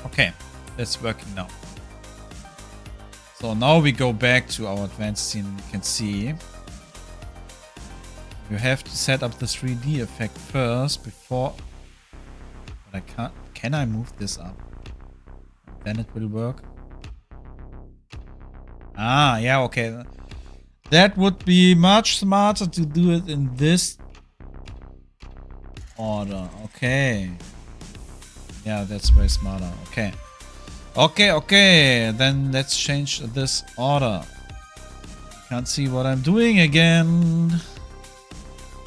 Okay, that's working now. So now we go back to our advanced scene and you can see you have to set up the 3D effect first before, but I can't. Can I move this up? Then it will work. Ah, yeah, okay. That would be much smarter to do it in this order. Okay. Yeah, that's way smarter. Okay. Okay, then let's change this order. Can't see what I'm doing again.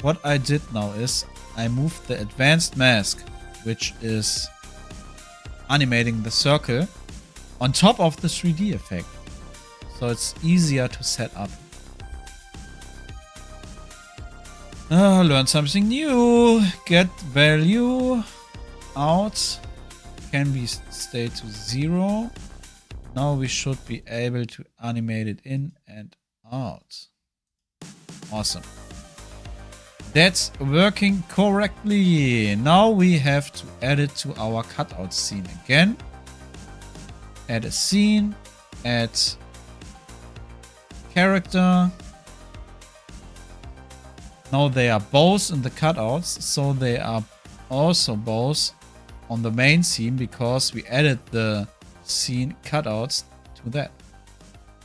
What I did now is I moved the advanced mask, which is animating the circle, on top of the 3D effect. So it's easier to set up. Learn something new. Get value out. Can be stay to 0. Now we should be able to animate it in and out. Awesome. That's working correctly. Now we have to add it to our cutout scene again. Add a scene. Add character. Now they are both in the cutouts, so they are also both on the main scene because we added the scene cutouts to that.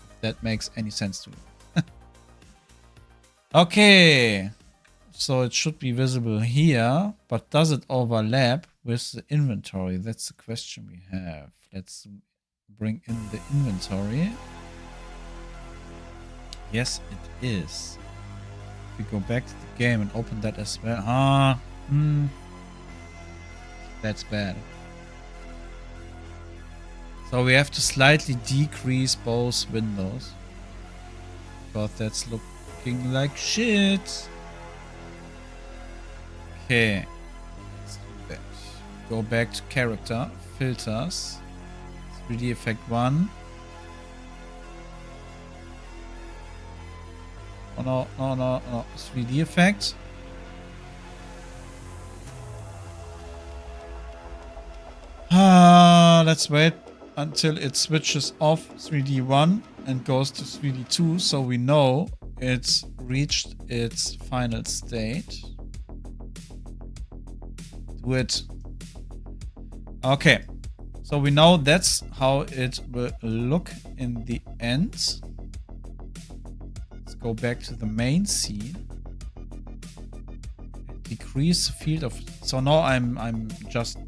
If that makes any sense to you. Okay, so it should be visible here, but does it overlap with the inventory? That's the question we have. Let's bring in the inventory. Yes, it is. If we go back to the game and open that as well. That's bad. So we have to slightly decrease both windows, because that's looking like shit. Okay, let's do that. Go back to character, filters, 3D effect 1. Oh no, 3D effect. Let's wait until it switches off 3D 1 and goes to 3D 2, so we know it's reached its final state. do it. Okay. So we know that's how it will look in the end. Let's go back to the main scene. Decrease the field of... So now I'm just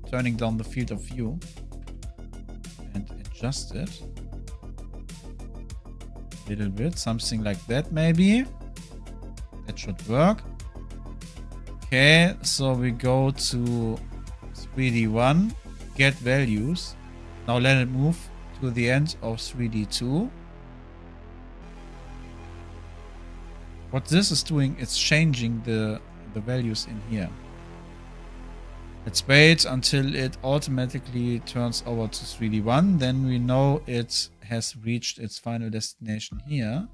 turning down the field of view. And adjust it. A little bit. Something like that maybe. That should work. Okay, so we go to 3D1. Get values. Now let it move to the end of 3D2. What this is doing, it's changing the values in here. Let's wait until it automatically turns over to 3D1. Then we know it has reached its final destination here.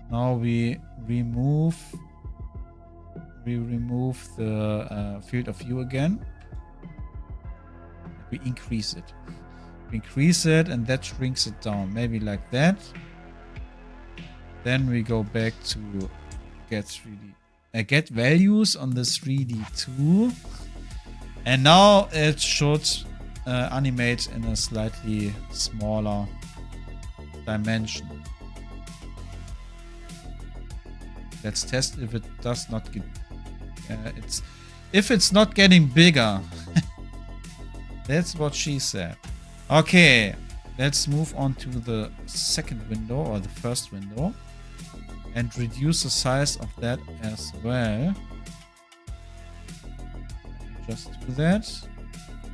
Now we remove the field of view again. We increase it. We increase it and that shrinks it down. Maybe like that. Then we go back to get values on the 3D2. And now it should animate in a slightly smaller dimension. Let's test if it does not get... if it's not getting bigger. That's what she said. Okay, let's move on to the second window or the first window and reduce the size of that as well. Just do that.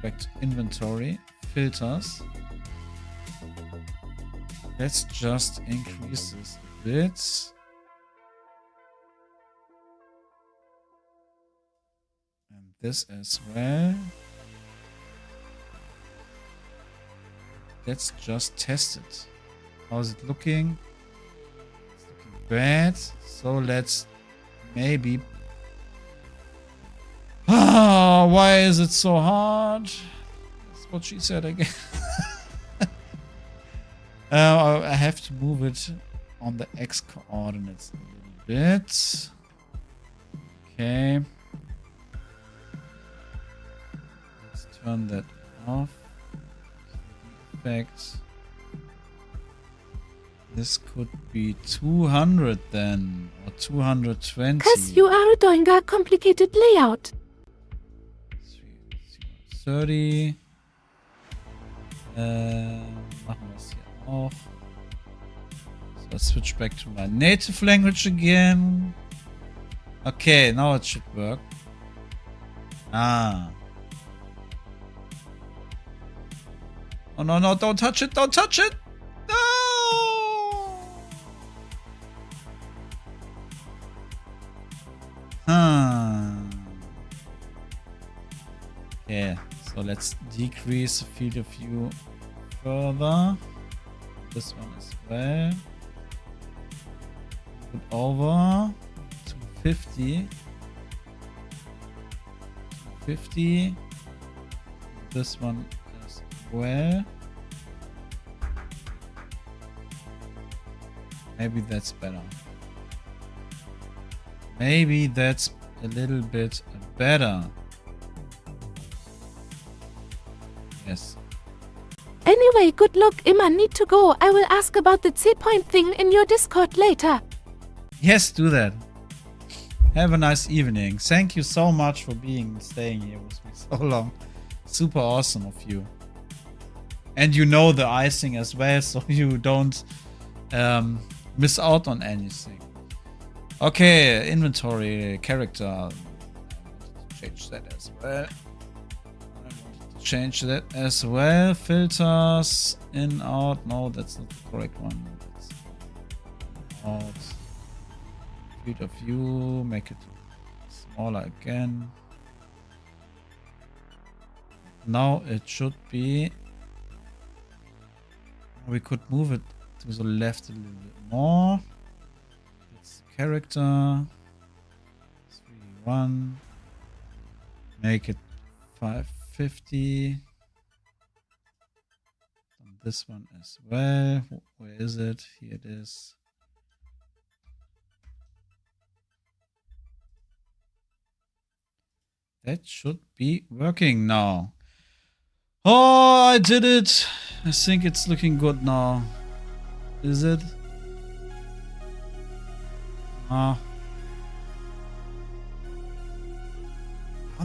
Back to inventory, filters. Let's just increase this a bit. And this as well. Let's just test it. How's it looking? It's looking bad. So let's maybe... Ah, why is it so hard? That's what she said again. I have to move it on the X coordinates a little bit. Okay. Let's turn that off. This could be 200 then, or 220. Cause you are doing a complicated layout. 30. Machen wir es hier auch. So, let's switch back to my native language again. Okay, now it should work. Ah. Oh no, no, don't touch it, don't touch it! No! Yeah, so let's decrease the field of view further. This one as well. Put over to 50. 50. This one as well. Maybe that's better. Maybe that's a little bit better. Yes. Anyway, good luck. Emma, need to go. I will ask about the C-point thing in your Discord later. Yes, do that. Have a nice evening. Thank you so much for staying here with me so long. Super awesome of you. And you know the icing as well, so you don't miss out on anything. Okay, inventory, character. I wanted to change that as well. Change that as well. Filters, in, out. No, that's not the correct one. That's out. Field of view, make it smaller again. Now it should be... We could move it to the left a little bit more. It's character. 3D1. Make it 550. And this one as well. Where is it? Here it is. That should be working now. Oh, I did it. I think it's looking good now. Is it? Are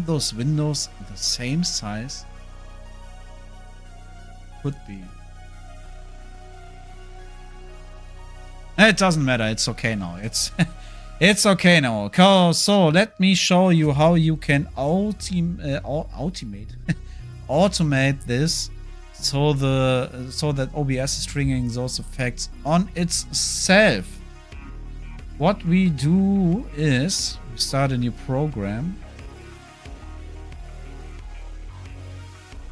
those windows the same size? Could be. It doesn't matter. It's okay now. It's it's okay now. So let me show you how you can automate this, so that OBS is triggering those effects on itself. What we do is we start a new program.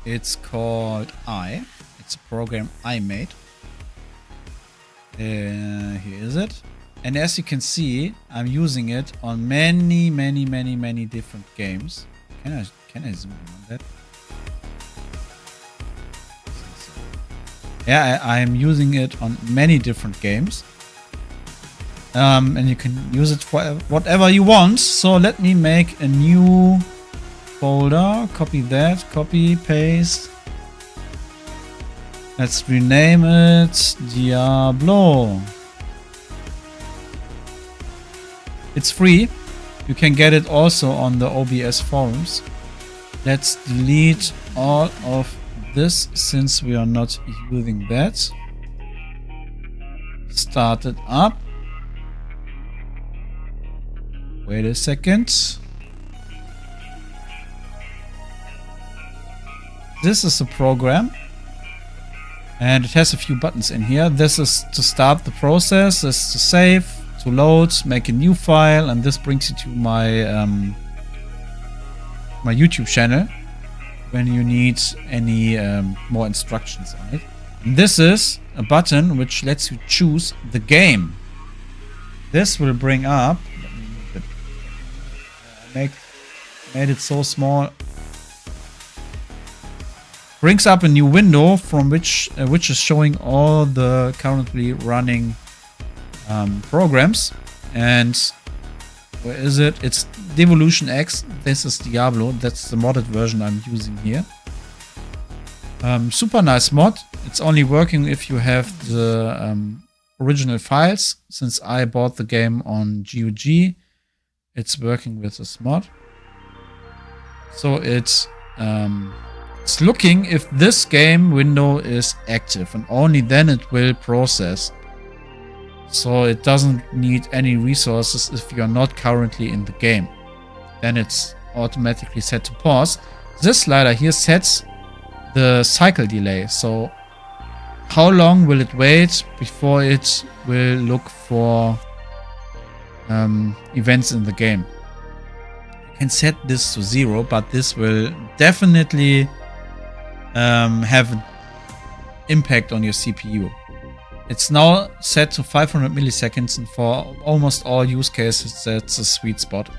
It's called It's a program I made. Here is it. And as you can see, I'm using it on many different games. Can I zoom in on that? Yeah, I'm using it on many different games. And you can use it for whatever you want. So let me make a new folder. Copy that. Copy, paste. Let's rename it Diablo. It's free. You can get it also on the OBS forums. Let's delete all of this since we are not using that. Start it up. Wait a second. This is a program. And it has a few buttons in here. This is to start the process. This is to save, to load, make a new file, and this brings you to my my YouTube channel when you need any more instructions on it. And this is a button which lets you choose the game. This will bring up. Let me move it. Made it so small. Brings up a new window from which is showing all the currently running programs. And where is it? It's Devolution X. This is Diablo. That's the modded version I'm using here. Super nice mod. It's only working if you have the original files. Since I bought the game on GOG, it's working with this mod. So it's looking if this game window is active, and only then it will process. So it doesn't need any resources if you're not currently in the game. Then it's automatically set to pause. This slider here sets the cycle delay. So how long will it wait before it will look for events in the game? You can set this to 0, but this will definitely have an impact on your CPU. It's now set to 500 milliseconds, and for almost all use cases that's a sweet spot.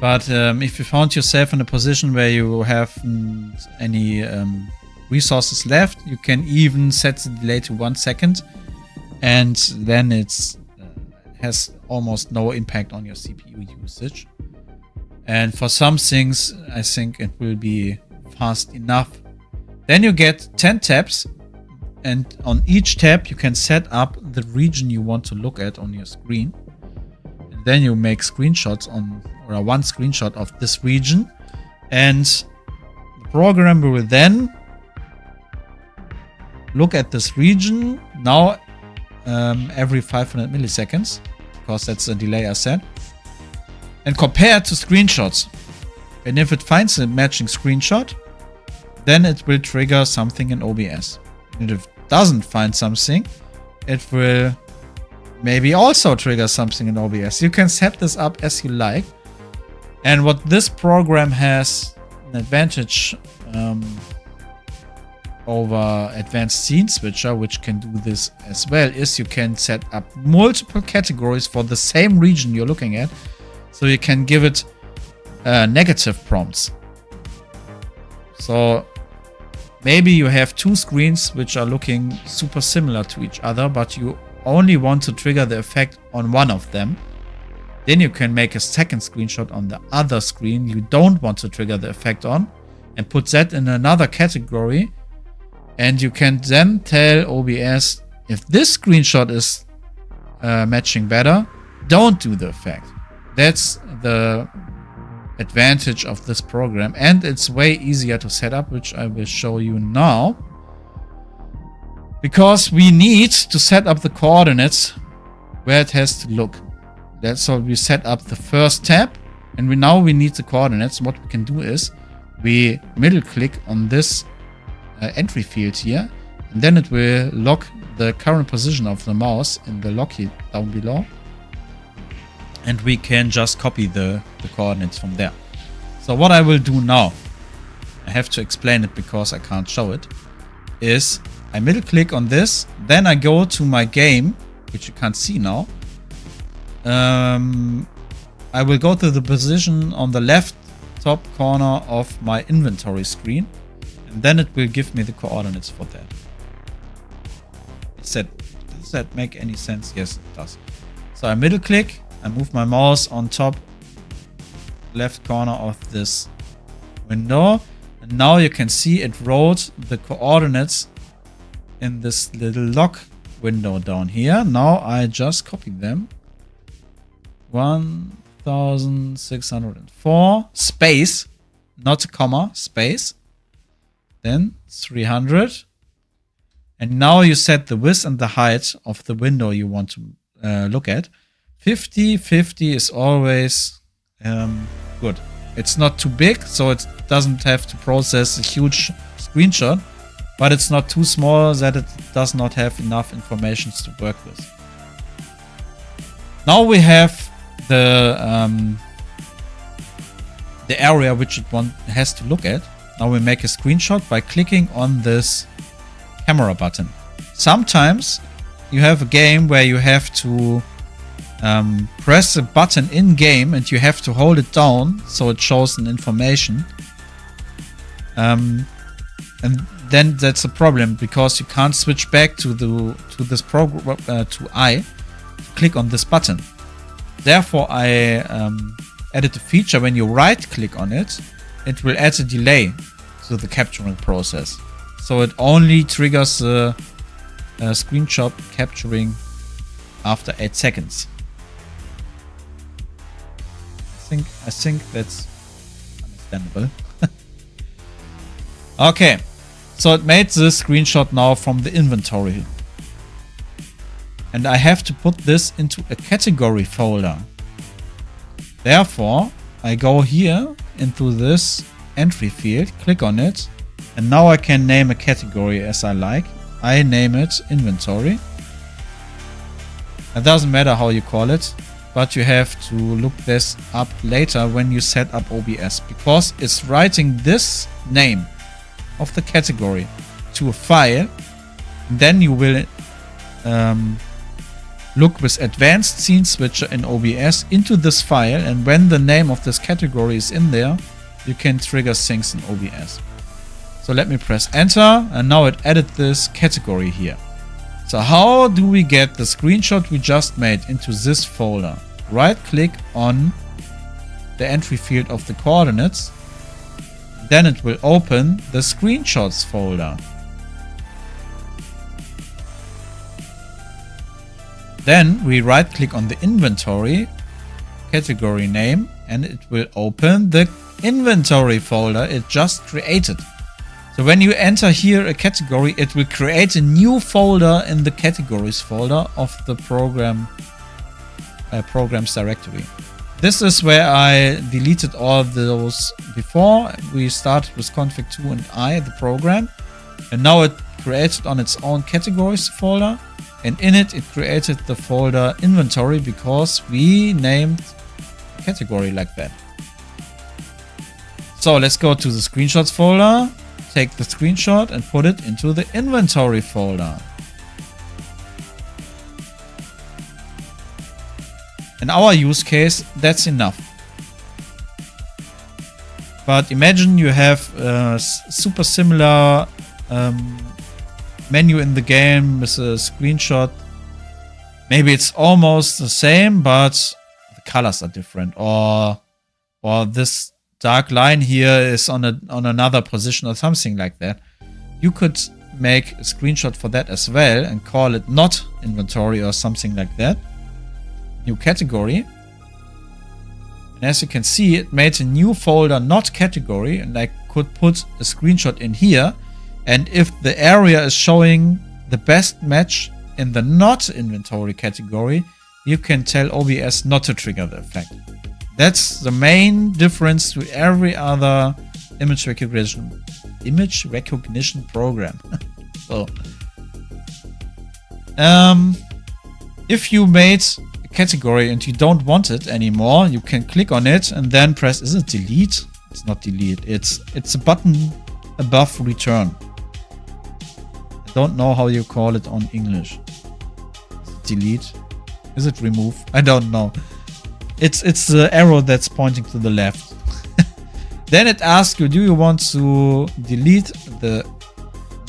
But if you found yourself in a position where you have any resources left, you can even set the delay to 1 second, and then it's has almost no impact on your CPU usage. And for some things, I think it will be fast enough. Then you get 10 tabs, and on each tab you can set up the region you want to look at on your screen. And then you make screenshots or one screenshot of this region, and the program will then look at this region now every 500 milliseconds, because that's the delay I set, and compare it to screenshots. And if it finds a matching screenshot, then it will trigger something in OBS. And if it doesn't find something, it will maybe also trigger something in OBS. You can set this up as you like. And what this program has an advantage over Advanced Scene Switcher, which can do this as well, is you can set up multiple categories for the same region you're looking at. So you can give it negative prompts. So maybe you have two screens which are looking super similar to each other, but you only want to trigger the effect on one of them. Then you can make a second screenshot on the other screen you don't want to trigger the effect on and put that in another category. And you can then tell OBS, if this screenshot is matching better, don't do the effect. That's the advantage of this program, and it's way easier to set up, which I will show you now, because we need to set up the coordinates where it has to look. That's how we set up the first tab, and now we need the coordinates. What we can do is we middle click on this entry field here, and then it will lock the current position of the mouse in the lock here down below. And we can just copy the coordinates from there. So what I will do now, I have to explain it because I can't show it, is I middle click on this, then I go to my game, which you can't see now. I will go to the position on the left top corner of my inventory screen, and then it will give me the coordinates for that. Does that make any sense? Yes, it does. So I middle click, I move my mouse on top left corner of this window, and now you can see it wrote the coordinates in this little lock window down here. Now I just copy them. 1604 space, not a comma, space, then 300, and now you set the width and the height of the window you want to look at. 50 is always good. It's not too big, so it doesn't have to process a huge screenshot, but it's not too small that it does not have enough information to work with. Now we have the area which it has to look at. Now we make a screenshot by clicking on this camera button. Sometimes you have a game where you have to press a button in game and you have to hold it down so it shows an information. And then that's a problem because you can't switch back to this program to click on this button. Therefore, I added a feature when you right click on it, it will add a delay to the capturing process. So it only triggers the screenshot capturing after 8 seconds. I think that's understandable. Okay, so it made the screenshot now from the inventory. And I have to put this into a category folder. Therefore, I go here into this entry field, click on it, and now I can name a category as I like. I name it inventory. It doesn't matter how you call it, but you have to look this up later when you set up OBS, because it's writing this name of the category to a file. Then you will look with advanced scene switcher in OBS into this file, and when the name of this category is in there, you can trigger things in OBS. So let me press enter, and now it added this category here. So how do we get the screenshot we just made into this folder? Right click on the entry field of the coordinates, then it will open the screenshots folder. Then we right click on the inventory category name, and it will open the inventory folder it just created. So when you enter here a category, it will create a new folder in the categories folder of the programs directory. This is where I deleted all those before. We started with config 2 and the program, and now it created on its own categories folder, and in it created the folder inventory because we named the category like that. So let's go to the screenshots folder, take the screenshot and put it into the inventory folder. In our use case, that's enough. But imagine you have a super similar menu in the game with a screenshot. Maybe it's almost the same, but the colors are different, or this dark line here is on another position or something like that. You could make a screenshot for that as well and call it not inventory or something like that. New category. And as you can see, it made a new folder not category, and I could put a screenshot in here. And if the area is showing the best match in the not inventory category, you can tell OBS not to trigger the effect. That's the main difference to every other image recognition program. So, if you made a category and you don't want it anymore, you can click on it and then press. Is it delete? It's not delete. It's a button above return. I don't know how you call it on English. Is it delete? Is it remove? I don't know. It's the arrow that's pointing to the left. Then it asks you, do you want to delete the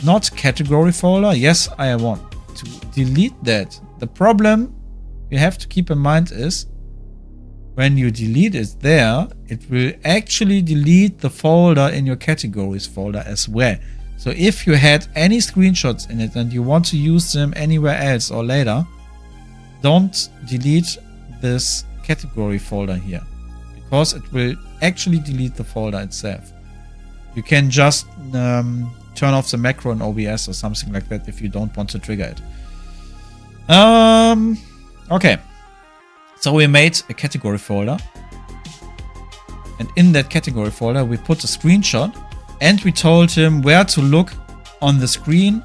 not category folder? Yes, I want to delete that. The problem you have to keep in mind is when you delete it there, it will actually delete the folder in your categories folder as well. So if you had any screenshots in it and you want to use them anywhere else or later, don't delete this category folder here, because it will actually delete the folder itself. You can just turn off the macro in OBS or something like that if you don't want to trigger it. Okay, so we made a category folder, and in that category folder we put a screenshot, and we told him where to look on the screen.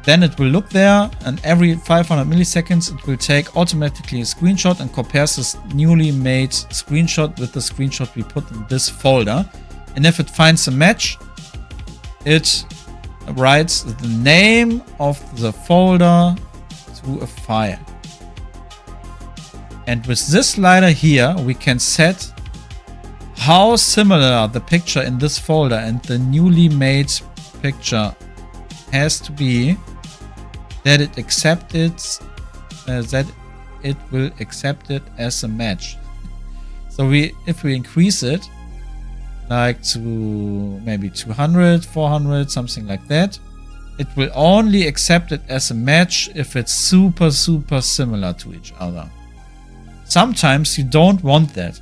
Then it will look there, and every 500 milliseconds it will take automatically a screenshot and compares this newly made screenshot with the screenshot we put in this folder. And if it finds a match, it writes the name of the folder to a file. And with this slider here, we can set how similar the picture in this folder and the newly made picture has to be, that it will accept it as a match. So if we increase it like to maybe 200, 400, something like that, it will only accept it as a match if it's super similar to each other. Sometimes you don't want that.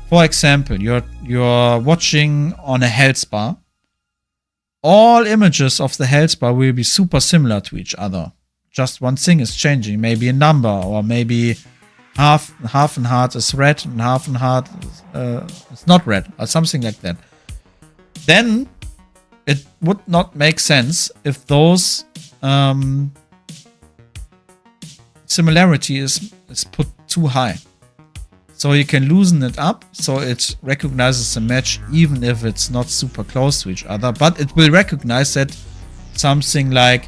For example, you're watching on a health bar. All images of the health bar will be super similar to each other. Just one thing is changing, maybe a number, or maybe half and heart is red and half and heart is not red, or something like that. Then it would not make sense if those similarity is put too high. So you can loosen it up so it recognizes a match even if it's not super close to each other. But it will recognize that something like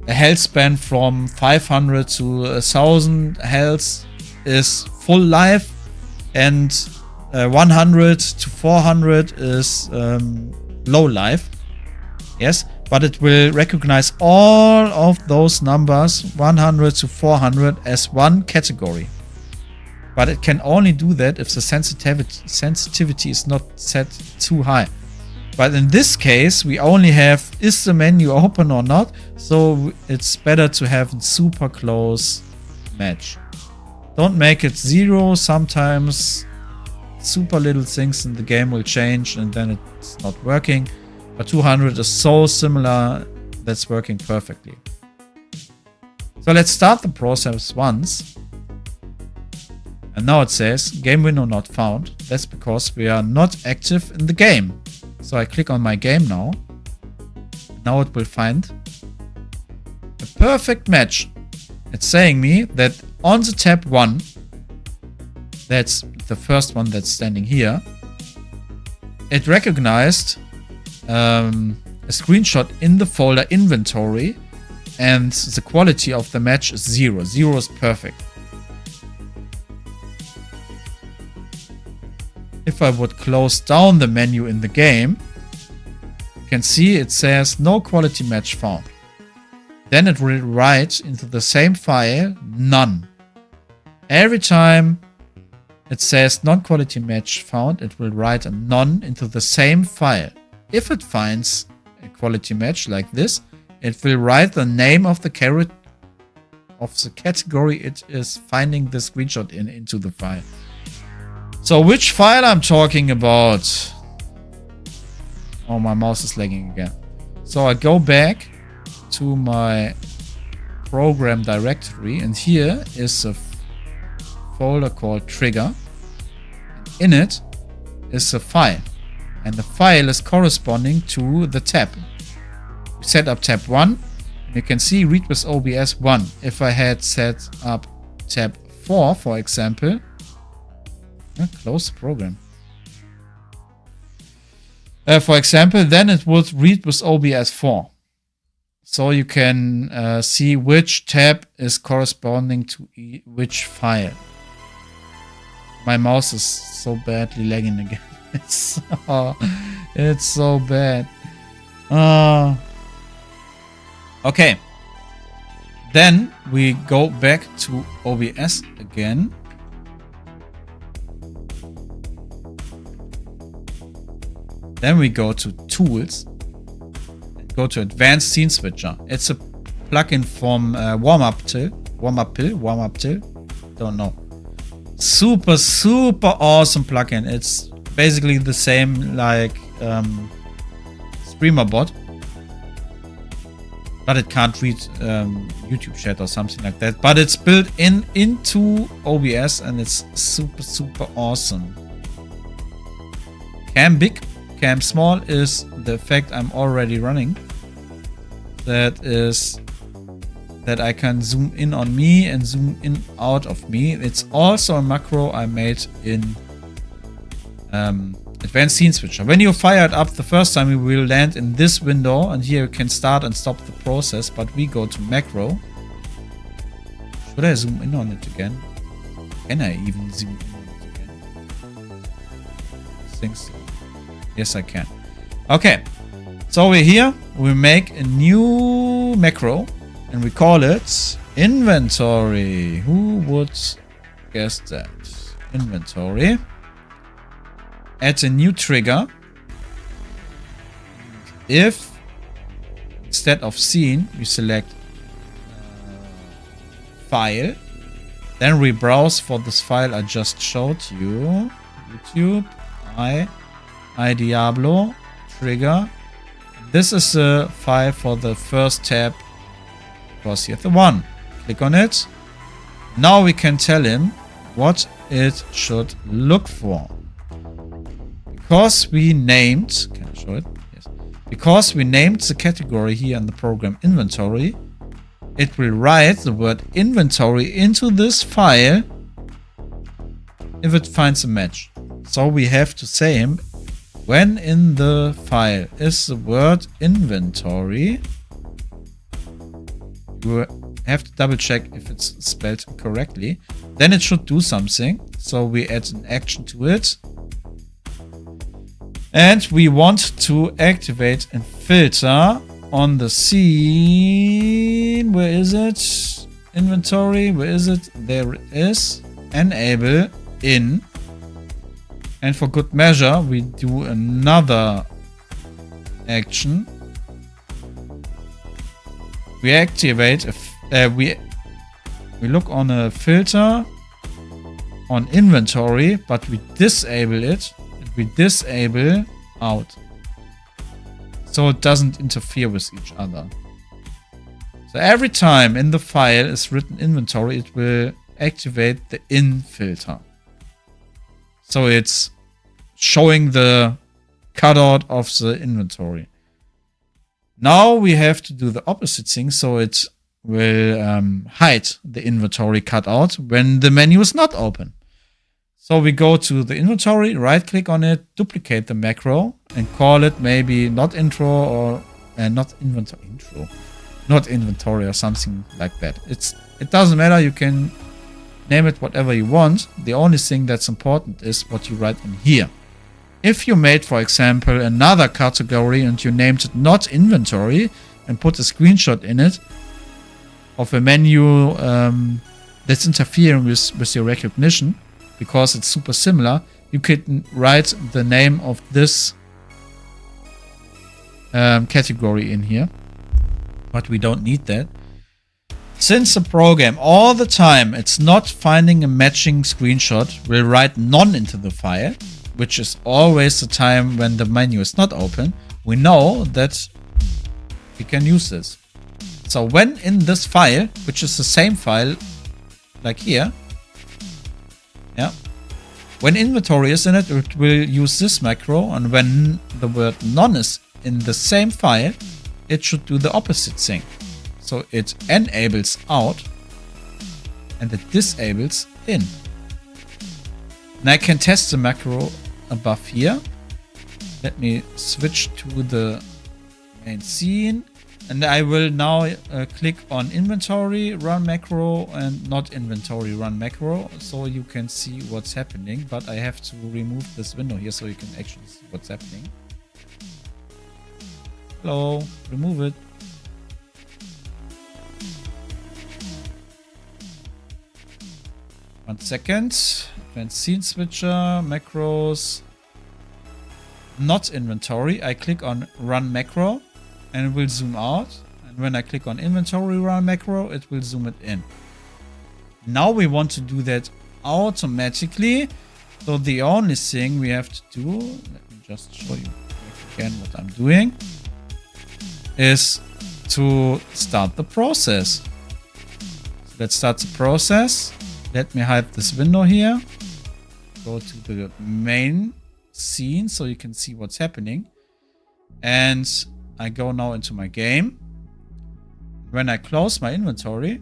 a health span from 500 to 1000 health is full life, and 100 to 400 is low life. Yes, but it will recognize all of those numbers 100 to 400 as one category. But it can only do that if the sensitivity is not set too high. But in this case, we only have, is the menu open or not? So it's better to have a super close match. Don't make it 0. Sometimes super little things in the game will change and then it's not working. But 200 is so similar, that's working perfectly. So let's start the process once. And now it says game window not found. That's because we are not active in the game. So I click on my game now. Now it will find a perfect match. It's saying me that on the tab 1, that's the first one that's standing here, it recognized a screenshot in the folder inventory, and the quality of the match is 0. 0 is perfect. If I would close down the menu in the game, you can see it says no quality match found. Then it will write into the same file none. every time it says non-quality match found, it will write a non into the same file. If it finds a quality match like this, it will write the name of the category it is finding the screenshot into the file. So which file I'm talking about? Oh, my mouse is lagging again. So I go back to my program directory, and here is a folder called trigger. In it is a file, and the file is corresponding to the tab. We set up tab 1, and you can see read with OBS 1. If I had set up tab 4, for example, close the program. For example, then it would read with OBS 4. So you can see which tab is corresponding to which file. My mouse is so badly lagging again. It's so bad. Okay. Then we go back to OBS again. Then we go to Tools. And go to Advanced Scene Switcher. It's a plugin from Warm-Up Till. Don't know. Super awesome plugin. It's basically the same like StreamerBot, but it can't read YouTube chat or something like that. But it's built into OBS, and it's super awesome. Cam big, cam small is the effect I'm already running. That is that I can zoom in on me and zoom in out of me. It's also a macro I made in Advanced Scene Switcher. When you fire it up the first time, you will land in this window, and here you can start and stop the process, but we go to macro. Should I zoom in on it again? Can I even zoom in on it again? I think so. Yes, I can. Okay, so we're here. We make a new macro, and we call it inventory. Who would guess that? Inventory. Add a new trigger. If instead of scene, we select file, then we browse for this file I just showed you. YouTube, iDiablo, trigger. This is a file for the first tab. Because here's the one. Click on it. Now we can tell him what it should look for. Because we named, can I show it? Yes. Because we named the category here in the program inventory, it will write the word inventory into this file if it finds a match. So we have to say him, when in the file is the word inventory, you have to double check if it's spelled correctly. Then it should do something. So we add an action to it. And we want to activate and filter on the scene. Where is it? Inventory. Where is it? There it is. Enable in. And for good measure, we do another action. We activate, we look on a filter on inventory, but we disable it. We disable out. So it doesn't interfere with each other. So every time in the file is written inventory, it will activate the in filter. So it's showing the cutout of the inventory. Now we have to do the opposite thing, so it will hide the inventory cutout when the menu is not open. So we go to the inventory, right click on it, duplicate the macro, and call it maybe not intro or not inventory or something like that. It doesn't matter, you can name it whatever you want. The only thing that's important is what you write in here. If you made, for example, another category and you named it not inventory and put a screenshot in it of a menu that's interfering with your recognition, because it's super similar, you can write the name of this category in here. But we don't need that. Since the program all the time it's not finding a matching screenshot, will write none into the file, which is always the time when the menu is not open, we know that we can use this. So when in this file, which is the same file like here, yeah, when inventory is in it, it will use this macro, and when the word none is in the same file, it should do the opposite thing. So it enables out and it disables in. And I can test the macro above here. Let me switch to the main scene. And I will now click on inventory, run macro, and not inventory, run macro. So you can see what's happening. But I have to remove this window here so you can actually see what's happening. Hello, remove it. One second. Advanced scene switcher, macros, not inventory. I click on run macro and it will zoom out. And when I click on inventory run macro, it will zoom it in. Now we want to do that automatically. So the only thing we have to do, let me just show you again what I'm doing, is to start the process. So let's start the process. Let me hide this window here. Go to the main scene so you can see what's happening. And I go now into my game. When I close my inventory, it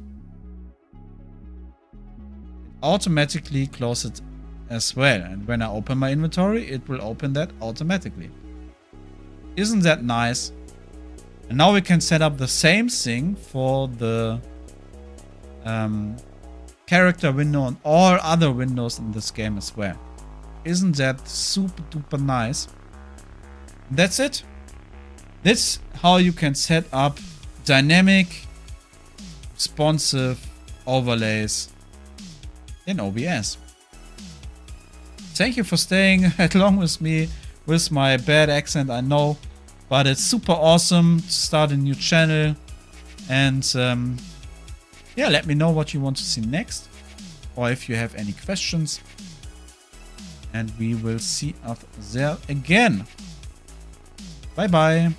automatically closes it as well. And when I open my inventory, it will open that automatically. Isn't that nice? And now we can set up the same thing for the character window and all other windows in this game as well. Isn't that super duper nice? That's it. That's how you can set up dynamic, responsive overlays in OBS. Thank you for staying along with me with my bad accent, I know, but it's super awesome to start a new channel. And yeah, let me know what you want to see next, or if you have any questions, and we will see us there again. Bye bye.